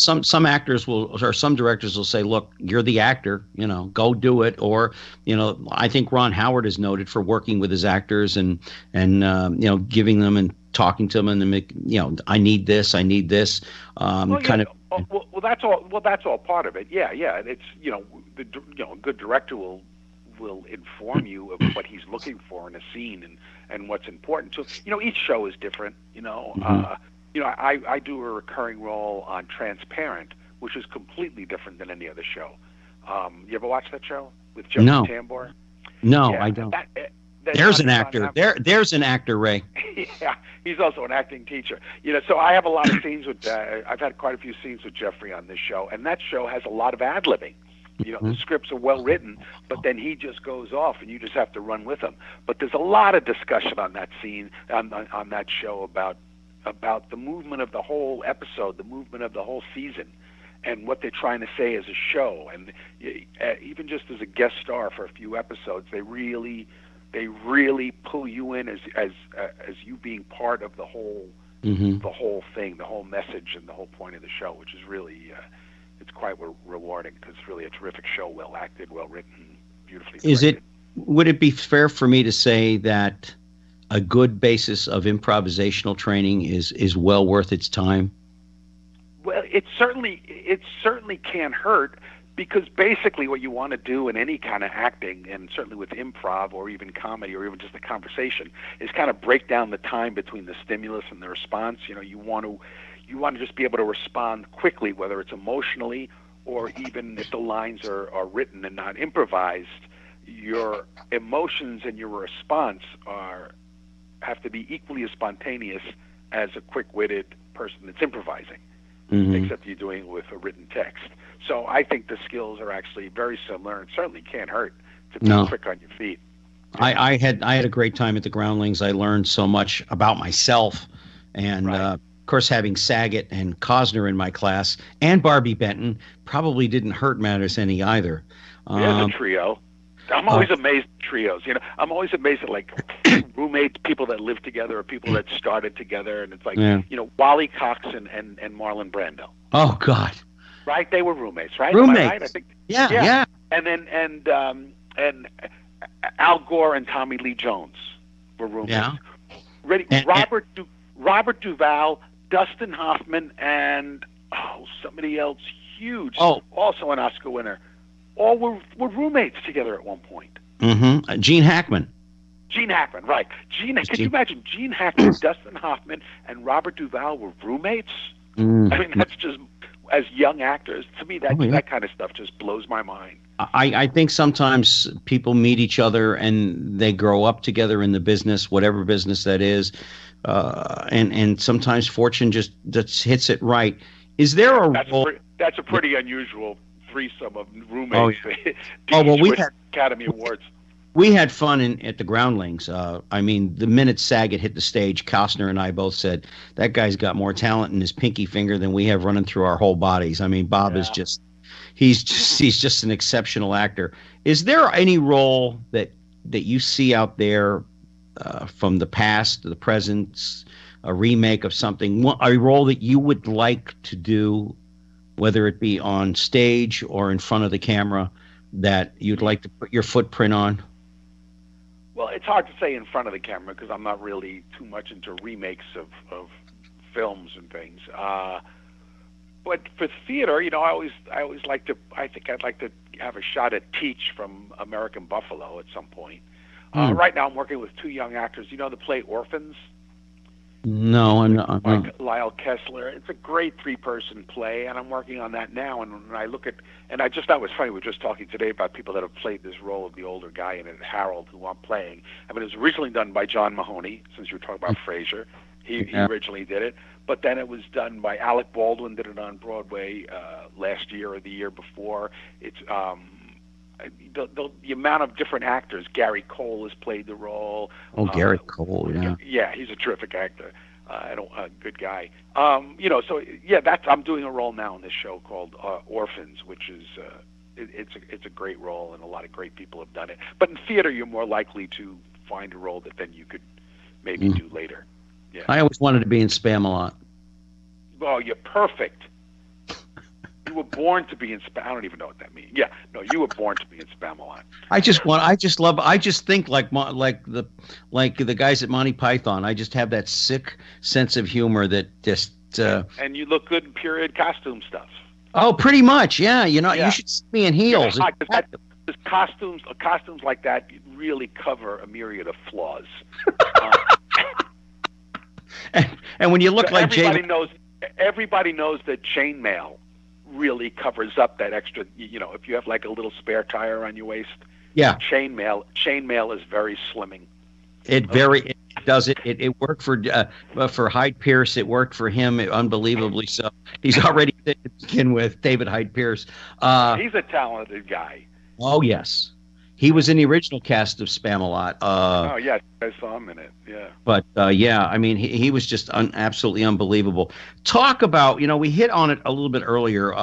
some actors or some directors will say, look, you're the actor, go do it. Or, I think Ron Howard is noted for working with his actors and giving them and talking to them and make, I need this. That's all part of it. Yeah. It's, a good director will inform you of what he's looking for in a scene and what's important to each show is different. I do a recurring role on Transparent, which is completely different than any other show. You ever watch that show with Jeffrey Tambor? No, I don't. There's an actor. There's an actor, Ray. Yeah, he's also an acting teacher. So I have a lot of scenes with. I've had quite a few scenes with Jeffrey on this show, and that show has a lot of ad-libbing. The scripts are well written, but then he just goes off, and you just have to run with him. But there's a lot of discussion on that scene, on that show about the movement of the whole episode, the movement of the whole season, and what they're trying to say as a show. And even just as a guest star for a few episodes, they really pull you in as you being part of the whole the whole thing, the whole message, and the whole point of the show, which is really it's quite rewarding because it's really a terrific show, well acted, well written, beautifully directed. Would it be fair for me to say that a good basis of improvisational training is well worth its time? Well, it certainly can't hurt, Because basically what you want to do in any kind of acting, and certainly with improv or even comedy or even just a conversation, is kind of break down the time between the stimulus and the response. You want to just be able to respond quickly, whether it's emotionally or even if the lines are written and not improvised. Your emotions and your response have to be equally as spontaneous as a quick-witted person that's improvising, except you're doing it with a written text. So I think the skills are actually very similar, and certainly can't hurt to be quick on your feet. I had a great time at the Groundlings. I learned so much about myself, and of course, having Saget and Cosner in my class and Barbie Benton probably didn't hurt matters any either. There's a trio. I'm always amazed at trios. I'm always amazed at like roommates, people that live together, or people that started together, and it's like Wally Cox and Marlon Brando. Oh God. Right, they were roommates, right? Roommates. Am I right? I think. Yeah. And Al Gore and Tommy Lee Jones were roommates. Yeah. Robert Duvall, Dustin Hoffman, and somebody else huge, also an Oscar winner. All were roommates together at one point. Gene Hackman. Gene Hackman, right? Can you imagine Gene Hackman, Dustin Hoffman, and Robert Duvall were roommates? I mean, that's just, as young actors, to me, that kind of stuff just blows my mind. I think sometimes people meet each other and they grow up together in the business, whatever business that is, and sometimes fortune just hits it right. Is there a role? That's a pretty unusual threesome of roommates. We had Academy Awards. We had fun at the Groundlings. I mean, the minute Saget hit the stage, Costner and I both said, that guy's got more talent in his pinky finger than we have running through our whole bodies. I mean, Bob is he's just an exceptional actor. Is there any role that you see out there from the past to the present, a remake of something, a role that you would like to do, whether it be on stage or in front of the camera, that you'd like to put your footprint on? Well, it's hard to say in front of the camera because I'm not really too much into remakes of films and things. But for theater, I always like to. I think I'd like to have a shot at Teach from American Buffalo at some point. Right now, I'm working with two young actors. You know the play Orphans? No, I'm not. Lyle Kessler. It's a great three-person play, and I'm working on that now. And when I look at, and I just thought it was funny. We were just talking today about people that have played this role of the older guy in it, Harold, who I'm playing. I mean, it was originally done by John Mahoney, since you were talking about Frasier. He originally did it, but then it was done by Alec Baldwin. Did it on Broadway last year or the year before. It's the amount of different actors. Gary Cole has played the role. Gary Cole, yeah. Yeah, he's a terrific actor. A good guy. I'm doing a role now in this show called Orphans, which is it's a great role, and a lot of great people have done it. But in theater, you're more likely to find a role that then you could maybe do later. Yeah. I always wanted to be in Spamalot. Oh, you're perfect. You were born to be in Spam. I don't even know what that means. Yeah, no, you were born to be in Spamalot. I just think like the guys at Monty Python. I just have that sick sense of humor that just. And you look good in period costume stuff. Oh, pretty much, yeah. You should see me in heels. Costumes like that really cover a myriad of flaws. And when you look like everybody knows that chainmail really covers up that extra. If you have like a little spare tire on your waist, chainmail is very slimming. It does it. It worked for Hyde Pierce. It worked for him unbelievably so. He's already to begin with, David Hyde Pierce. He's a talented guy. Oh yes, he was in the original cast of Spamalot. Yeah, I saw him in it. Yeah. But I mean, he was just absolutely unbelievable. Talk about, we hit on it a little bit earlier.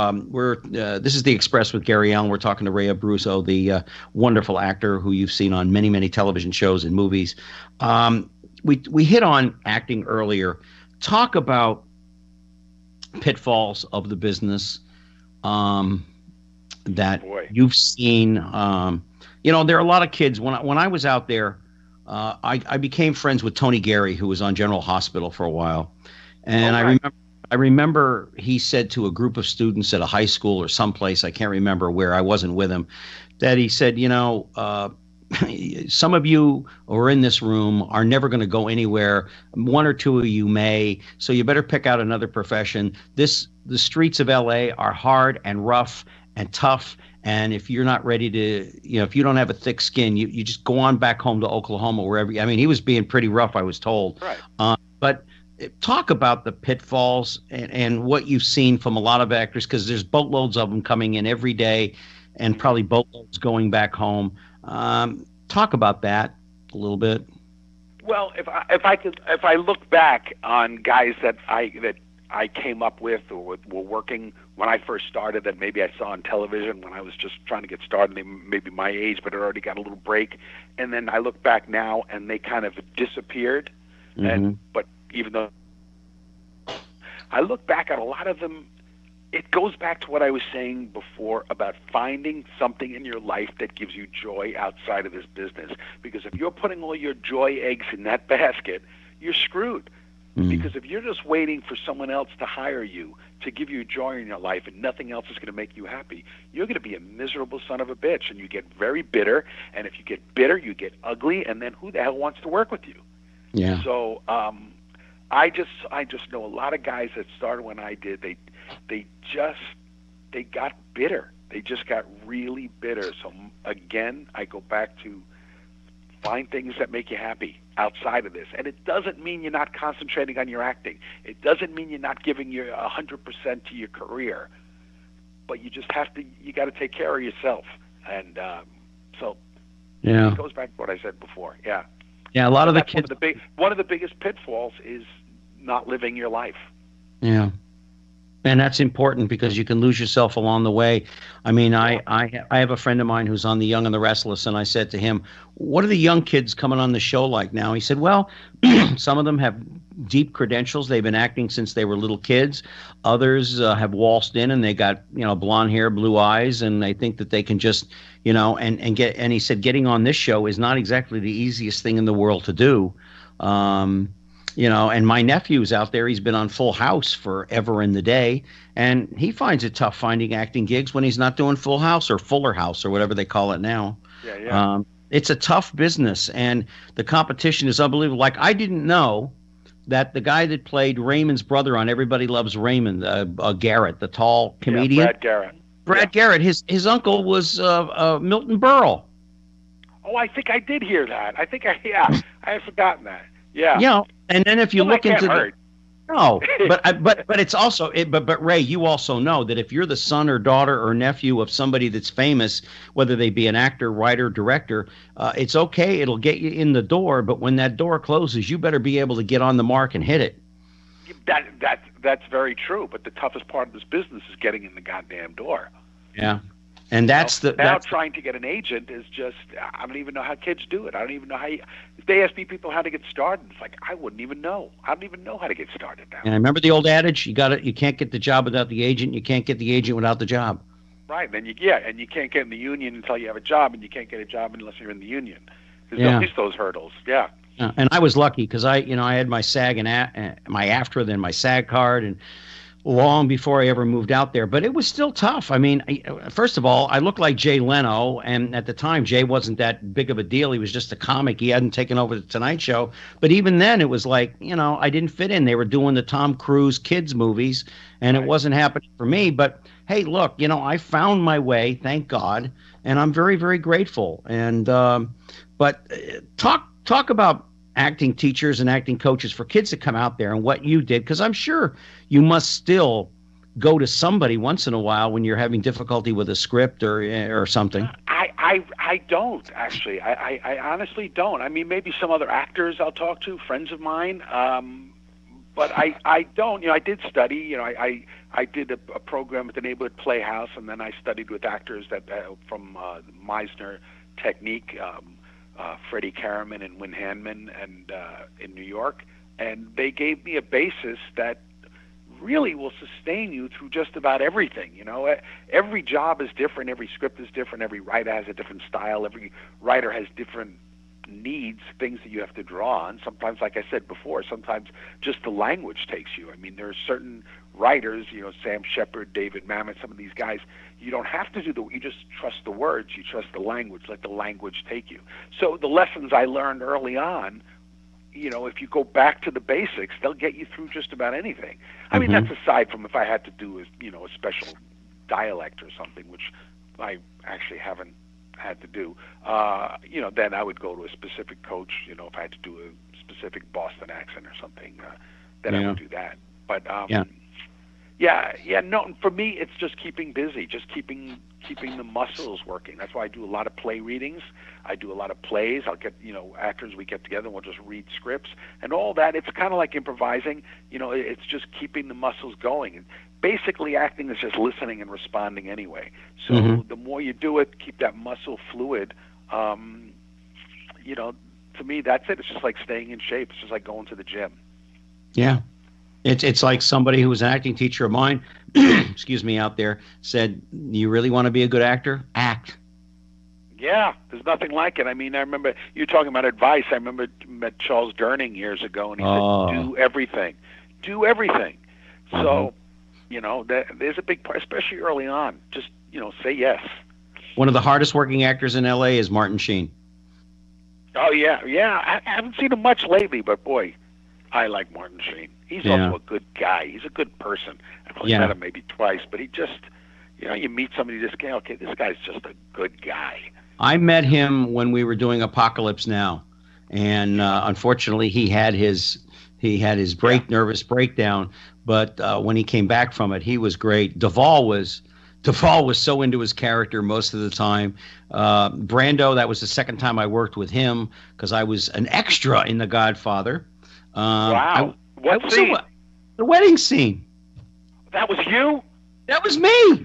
This is The Express with Gary Allen. We're talking to Ray Abruzzo, the wonderful actor who you've seen on many, many television shows and movies. We hit on acting earlier. Talk about pitfalls of the business that you've seen. There are a lot of kids. When I was out there, I became friends with Tony Guiliano, who was on General Hospital for a while. And I remember I remember he said to a group of students at a high school or someplace, I can't remember where, I wasn't with him, that he said, some of you who are in this room are never going to go anywhere. One or two of you may, so you better pick out another profession. The streets of LA are hard and rough and tough. And if you're not ready to, if you don't have a thick skin, you just go on back home to Oklahoma, wherever. I mean, he was being pretty rough, I was told. Right. But talk about the pitfalls and what you've seen from a lot of actors, because there's boatloads of them coming in every day and probably boatloads going back home. Talk about that a little bit. Well, if I look back on guys that I came up with or were working when I first started, that maybe I saw on television when I was just trying to get started, they maybe my age, but had already got a little break, and then I look back now and they kind of disappeared. But even though I look back at a lot of them, it goes back to what I was saying before about finding something in your life that gives you joy outside of this business. Because if you're putting all your joy eggs in that basket, you're screwed. Because if you're just waiting for someone else to hire you to give you joy in your life and nothing else is going to make you happy, you're going to be a miserable son of a bitch, and you get very bitter. And if you get bitter, you get ugly, and then who the hell wants to work with you? Yeah. So I just know a lot of guys that started when I did. They got bitter. They just got really bitter. So again, I go back to find things that make you happy outside of this. And it doesn't mean you're not concentrating on your acting. It doesn't mean you're not giving your 100% to your career. But you just you got to take care of yourself. And so it goes back to what I said before. Yeah. Yeah, a lot of the kids. One of the biggest pitfalls is not living your life. Yeah. And that's important because you can lose yourself along the way. I mean, I have a friend of mine who's on The Young and the Restless, and I said to him, what are the young kids coming on the show like now? He said, well, some of them have deep credentials. They've been acting since they were little kids. Others have waltzed in and they got, blonde hair, blue eyes, and they think that they can just, and he said, getting on this show is not exactly the easiest thing in the world to do. And my nephew's out there. He's been on Full House forever in the day, and he finds it tough finding acting gigs when he's not doing Full House or Fuller House or whatever they call it now. Yeah. It's a tough business, and the competition is unbelievable. Like, I didn't know that the guy that played Raymond's brother on Everybody Loves Raymond, Garrett, the tall comedian. Brad Garrett. His uncle was Milton Berle. Oh, I think I did hear that. I had forgotten that. Yeah. And then if you look into but it's also but Ray, you also know that if you're the son or daughter or nephew of somebody that's famous, whether they be an actor, writer, director, it's okay. It'll get you in the door, but when that door closes, you better be able to get on the mark and hit it. That's very true. But the toughest part of this business is getting in the goddamn door. Yeah. And trying to get an agent is just, I don't even know how kids do it. I don't even know if they ask me people how to get started, it's like, I wouldn't even know. I don't even know how to get started now. And I remember the old adage, you can't get the job without the agent. You can't get the agent without the job. Right. And you can't get in the union until you have a job, and you can't get a job unless you're in the union. There's always those hurdles. Yeah. And I was lucky because I had my SAG and my AFTRA, then my SAG card, and long before I ever moved out there. But it was still tough. I mean, first of all, I looked like Jay Leno, and at the time, Jay wasn't that big of a deal. He was just a comic. He hadn't taken over the Tonight Show. But even then, it was like, I didn't fit in. They were doing the Tom Cruise kids movies, and It wasn't happening for me. But hey, look, I found my way, thank God, and I'm very, very grateful. And but talk about acting teachers and acting coaches for kids that come out there and what you did, because I'm sure you must still go to somebody once in a while when you're having difficulty with a script or something. I don't, actually. I honestly don't. I mean, maybe some other actors I'll talk to, friends of mine, but I don't. I did study. I did a program at the Neighborhood Playhouse, and then I studied with actors from Meisner Technique, Freddie Karaman and Wynn Hanman, and in New York, and they gave me a basis that really will sustain you through just about everything. Every job is different, every script is different, every writer has a different style, every writer has different needs, things that you have to draw on. Sometimes, like I said before, sometimes just the language takes you. I mean, there are certain writers, Sam Shepard, David Mamet, some of these guys, you don't have to you just trust the words, you trust the language, let the language take you. So the lessons I learned early on, if you go back to the basics, they'll get you through just about anything. I mean, that's aside from if I had to do a special dialect or something, which I actually haven't had to do, then I would go to a specific coach, if I had to do a specific Boston accent or something, then I would do that. But, no, for me, it's just keeping busy, just keeping the muscles working. That's why I do a lot of play readings. I do a lot of plays. I'll get, actors, we get together and we'll just read scripts and all that. It's kind of like improvising. It's just keeping the muscles going. And basically, acting is just listening and responding anyway. So the more you do it, keep that muscle fluid. To me, that's it. It's just like staying in shape. It's just like going to the gym. Yeah. It's like somebody who was an acting teacher of mine, excuse me, out there said, you really want to be a good actor? Act. Yeah, there's nothing like it. I mean, I remember you talking about advice. I remember met Charles Durning years ago, and he said, do everything. Do everything. So, there's a big part, especially early on. Just, say yes. One of the hardest working actors in L.A. is Martin Sheen. Oh, yeah. I haven't seen him much lately, but boy, I like Martin Sheen. He's also a good guy. He's a good person. I've only met him maybe twice, but he just, you meet somebody this guy, okay, this guy's just a good guy. I met him when we were doing Apocalypse Now, and unfortunately he had his nervous breakdown, but when he came back from it, he was great. Duvall was so into his character most of the time. Brando, that was the second time I worked with him because I was an extra in The Godfather. Wow. What scene? The wedding scene. That was you? That was me.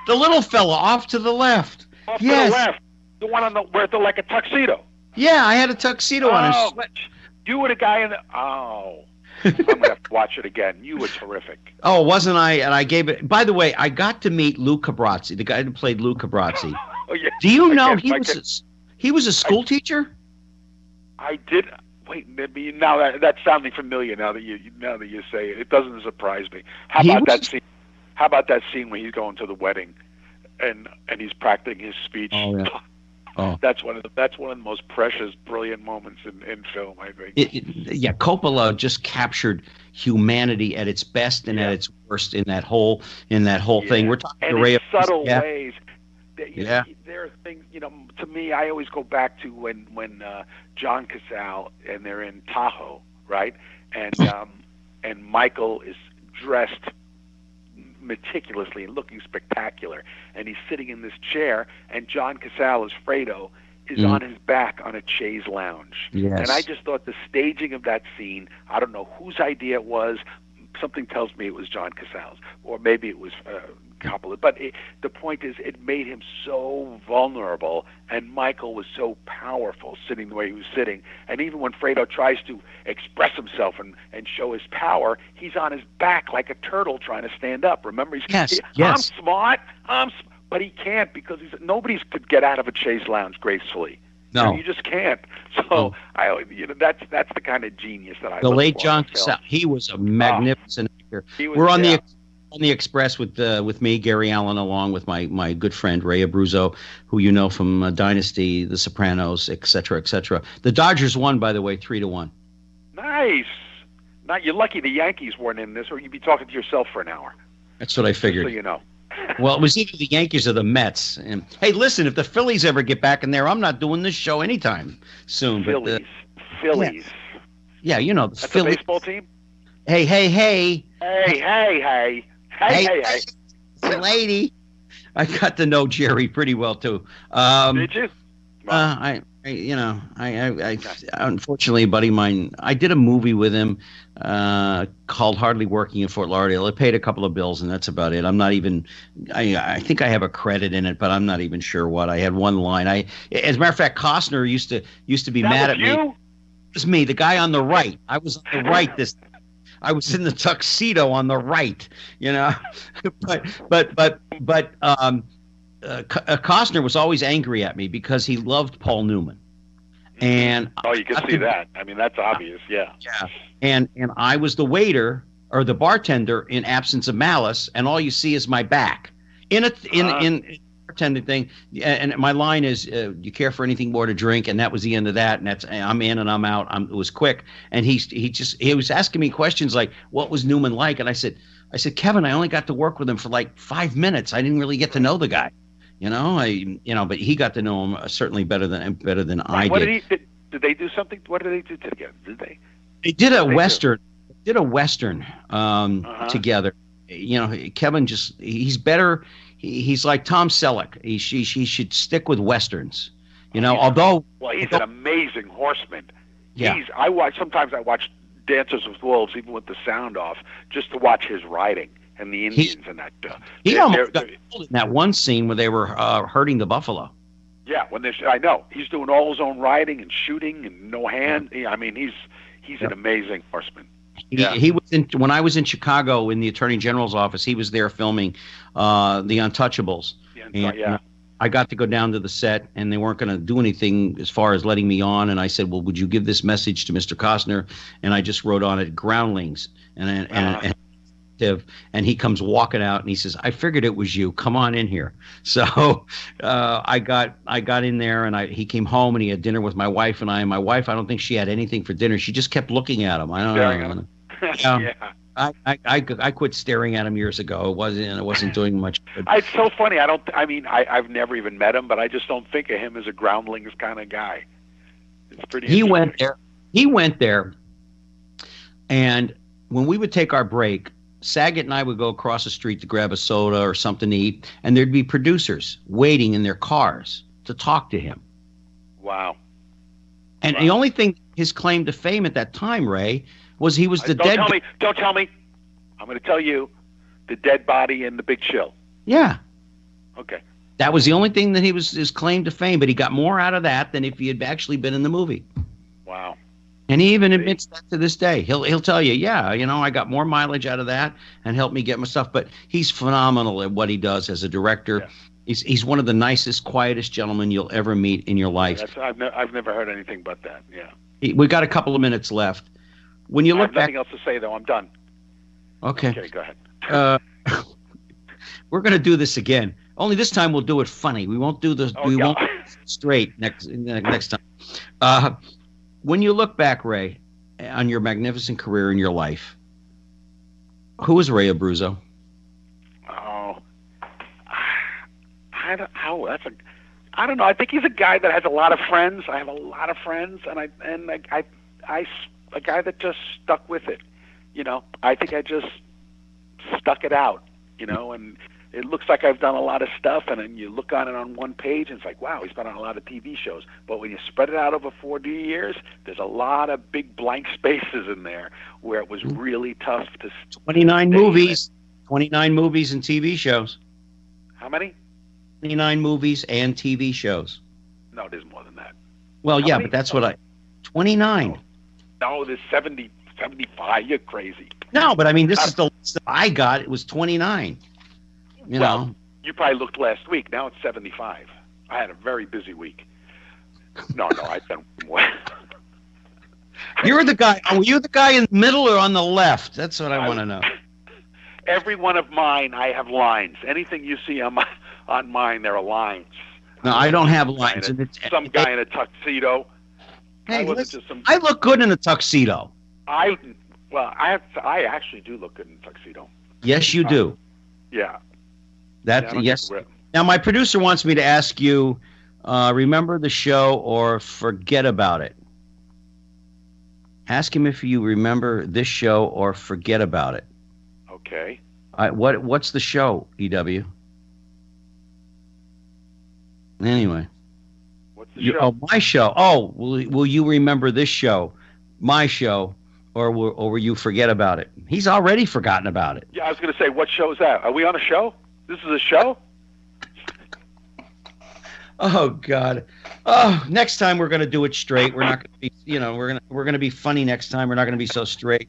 The little fella off to the left. Off to the left. The one where they're like a tuxedo. Yeah, I had a tuxedo on. You were the guy in the... Oh. I'm going to have to watch it again. You were terrific. Oh, wasn't I? And I gave it... By the way, I got to meet Lou Cabrazzi, the guy who played Lou Cabrazzi. Oh, yeah. Do you know he was a school teacher? I did... Wait, maybe now that's sounding familiar. Now that you say it, it doesn't surprise me. How about that scene when he's going to the wedding, and he's practicing his speech? Oh, yeah. Oh. That's one of the most precious, brilliant moments in film, I think. Coppola just captured humanity at its best and at its worst in that whole thing. We're talking and Ray in subtle ways. Yeah. There are things, to me, I always go back to when John Cazale and they're in Tahoe, right? And Michael is dressed meticulously and looking spectacular, and he's sitting in this chair, and John Cazale, as Fredo, is on his back on a chaise lounge. Yes. And I just thought the staging of that scene, I don't know whose idea it was. Something tells me it was John Cazale's, or maybe it was Coppola. But the point is, it made him so vulnerable, and Michael was so powerful sitting the way he was sitting. And even when Fredo tries to express himself and show his power, he's on his back like a turtle trying to stand up. Remember, I'm smart, but he can't because nobody could get out of a chaise lounge gracefully. No, you just can't. So that's the kind of genius that I. The late John Cazale, he was a magnificent actor. We're on the Express with me, Gary Allen, along with my good friend Ray Abruzzo, who you know from Dynasty, The Sopranos, etc., etc. The Dodgers won, by the way, 3-1. Nice. Now you're lucky the Yankees weren't in this, or you'd be talking to yourself for an hour. That's what I figured. Just so you know. Well, it was either the Yankees or the Mets. And hey, listen, if the Phillies ever get back in there, I'm not doing this show anytime soon. Phillies. Yeah, the That's Phillies. a baseball team? Hey. Hey. Lady. I got to know Jerry pretty well too. Did you? I unfortunately, a buddy of mine, I did a movie with him called Hardly Working in Fort Lauderdale. It paid a couple of bills, and that's about it. I'm not even. I think I have a credit in it, but I'm not even sure what. I had one line. As a matter of fact, Costner used to be mad at me. It was me, the guy on the right. I was on the right this. I was in the tuxedo on the right, but Costner was always angry at me because he loved Paul Newman. And you can see that. I mean, that's obvious. Yeah. Yeah. And I was the waiter or the bartender in Absence of Malice, and all you see is my back in bartending thing. And my line is, "Do you care for anything more to drink?" And that was the end of that. And I'm in and I'm out. It was quick. And he was asking me questions like, "What was Newman like?" And I said, "Kevin, I only got to work with him for like 5 minutes. I didn't really get to know the guy." But he got to know him certainly better than I did. Did they do something? What did they do together? Did they? They did a Western. Did a Western together. Kevin he's better. He's like Tom Selleck. He should stick with Westerns. Although. Well, he's an amazing horseman. Yeah. Sometimes I watch Dances with Wolves, even with the sound off, just to watch his riding. And the Indians and that. He almost got killed in that one scene where they were herding the buffalo. Yeah, I know he's doing all his own riding and shooting and no hand. I mean, he's an amazing horseman. He was when I was in Chicago in the Attorney General's office. He was there filming the Untouchables. I got to go down to the set, and they weren't going to do anything as far as letting me on. And I said, "Well, would you give this message to Mr. Costner?" And I just wrote on it, "Groundlings," and he comes walking out and he says, "I figured it was you. Come on in here." So I got in there, and he came home and he had dinner with my wife and I. And my wife, I don't think she had anything for dinner. She just kept looking at him. I don't know. Yeah. I quit staring at him years ago. It wasn't doing much good. It's so funny. I've never even met him, but I just don't think of him as a Groundlings kind of guy. It's pretty. He went there, and when we would take our break, Saget and I would go across the street to grab a soda or something to eat, and there'd be producers waiting in their cars to talk to him. Wow. And the only thing, his claim to fame at that time, Ray, was he was Don't tell me. I'm going to tell you. The dead body in The Big Chill. Yeah. Okay. That was the only thing that his claim to fame, but he got more out of that than if he had actually been in the movie. Wow. And he even admits that to this day. He'll tell you, I got more mileage out of that and helped me get my stuff. But he's phenomenal at what he does as a director. Yeah. He's one of the nicest, quietest gentlemen you'll ever meet in your life. I've never heard anything but that. Yeah. We've got a couple of minutes left. When you look I have nothing else to say, though. I'm done. Okay. Okay, go ahead. We're going to do this again. Only this time we'll do it funny. We won't do won't straight next time. When you look back, Ray, on your magnificent career in your life, who was Ray Abruzzo? Oh, I don't know. I think he's a guy that has a lot of friends. I have a lot of friends, and I a guy that just stuck with it. I think I just stuck it out. And it looks like I've done a lot of stuff, and then you look on it on one page, and it's like, wow, he's been on a lot of TV shows. But when you spread it out over 40 years, there's a lot of big blank spaces in there where it was really tough to 29 movies. 29 movies and TV shows. How many? 29 movies and TV shows. No, there's more than that. Well, How many? But that's what 29. No, there's 70, 75. You're crazy. No, but I mean, this is the list that I got. It was 29. You know. You probably looked last week. Now it's 75. I had a very busy week. No, I've done more. You're the guy. Were you the guy in the middle or on the left? That's what I want to know. Every one of mine, I have lines. Anything you see on mine, there are lines. No, I don't have lines. Some guy in a tuxedo. Hey, I look good in a tuxedo. I actually do look good in a tuxedo. Yes, you do. Yeah. Yes. Now, my producer wants me to ask you, remember the show or forget about it? Ask him if you remember this show or forget about it. Okay. What's the show, EW? Anyway. What's the show? Oh, my show. Oh, will you remember this show, my show, or will you forget about it? He's already forgotten about it. Yeah, I was going to say, what show is that? Are we on a show? This is a show? Oh God! Oh, next time we're going to do it straight. We're not going to be, we're going to be funny next time. We're not going to be so straight.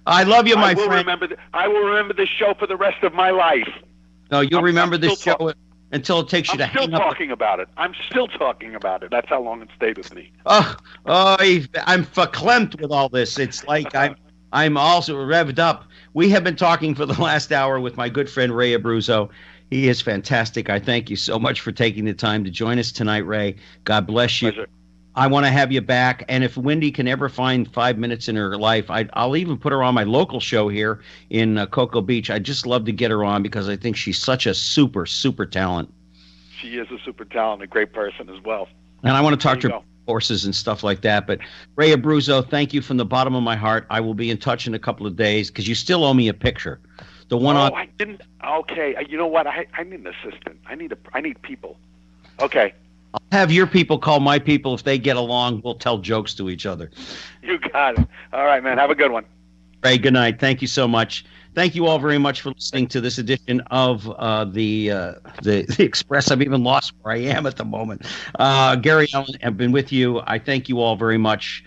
I love you, my friend. I will remember this show for the rest of my life. No, you'll remember this show. until it takes you to hang up. I'm still talking about it. That's how long it stayed with me. I'm verklempt with all this. It's like I'm also revved up. We have been talking for the last hour with my good friend Ray Abruzzo. He is fantastic. I thank you so much for taking the time to join us tonight, Ray. God bless you. Pleasure. I want to have you back. And if Wendy can ever find 5 minutes in her life, I'll even put her on my local show here in Cocoa Beach. I'd just love to get her on because I think she's such a super, super talent. She is a super talent, a great person as well. And I want to talk to her horses and stuff like that. But Ray Abruzzo, thank you from the bottom of my heart. I will be in touch in a couple of days because you still owe me a picture. The one on. I didn't. Okay, you know what? I need an assistant. I need people. Okay. I'll have your people call my people. If they get along, we'll tell jokes to each other. You got it. All right, man. Have a good one. Ray, good night. Thank you so much. Thank you all very much for listening to this edition of the Express. I've even lost where I am at the moment. Gary Allen, I've been with you. I thank you all very much.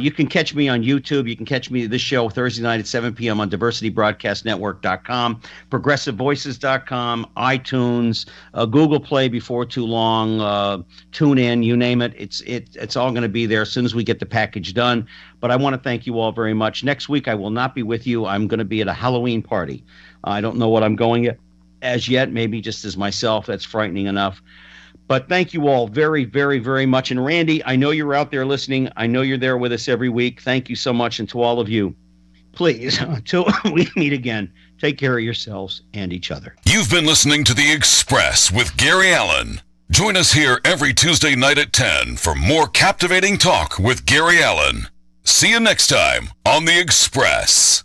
You can catch me on YouTube. You can catch me this show Thursday night at 7 p.m. on diversitybroadcastnetwork.com, progressivevoices.com, iTunes, Google Play before too long, TuneIn, you name it. It's all going to be there as soon as we get the package done. But I want to thank you all very much. Next week, I will not be with you. I'm going to be at a Halloween party. I don't know what I'm going as yet, maybe just as myself. That's frightening enough. But thank you all very, very, very much. And Randy, I know you're out there listening. I know you're there with us every week. Thank you so much. And to all of you, please, until we meet again, take care of yourselves and each other. You've been listening to The Express with Gary Allen. Join us here every Tuesday night at 10 for more captivating talk with Gary Allen. See you next time on The Express.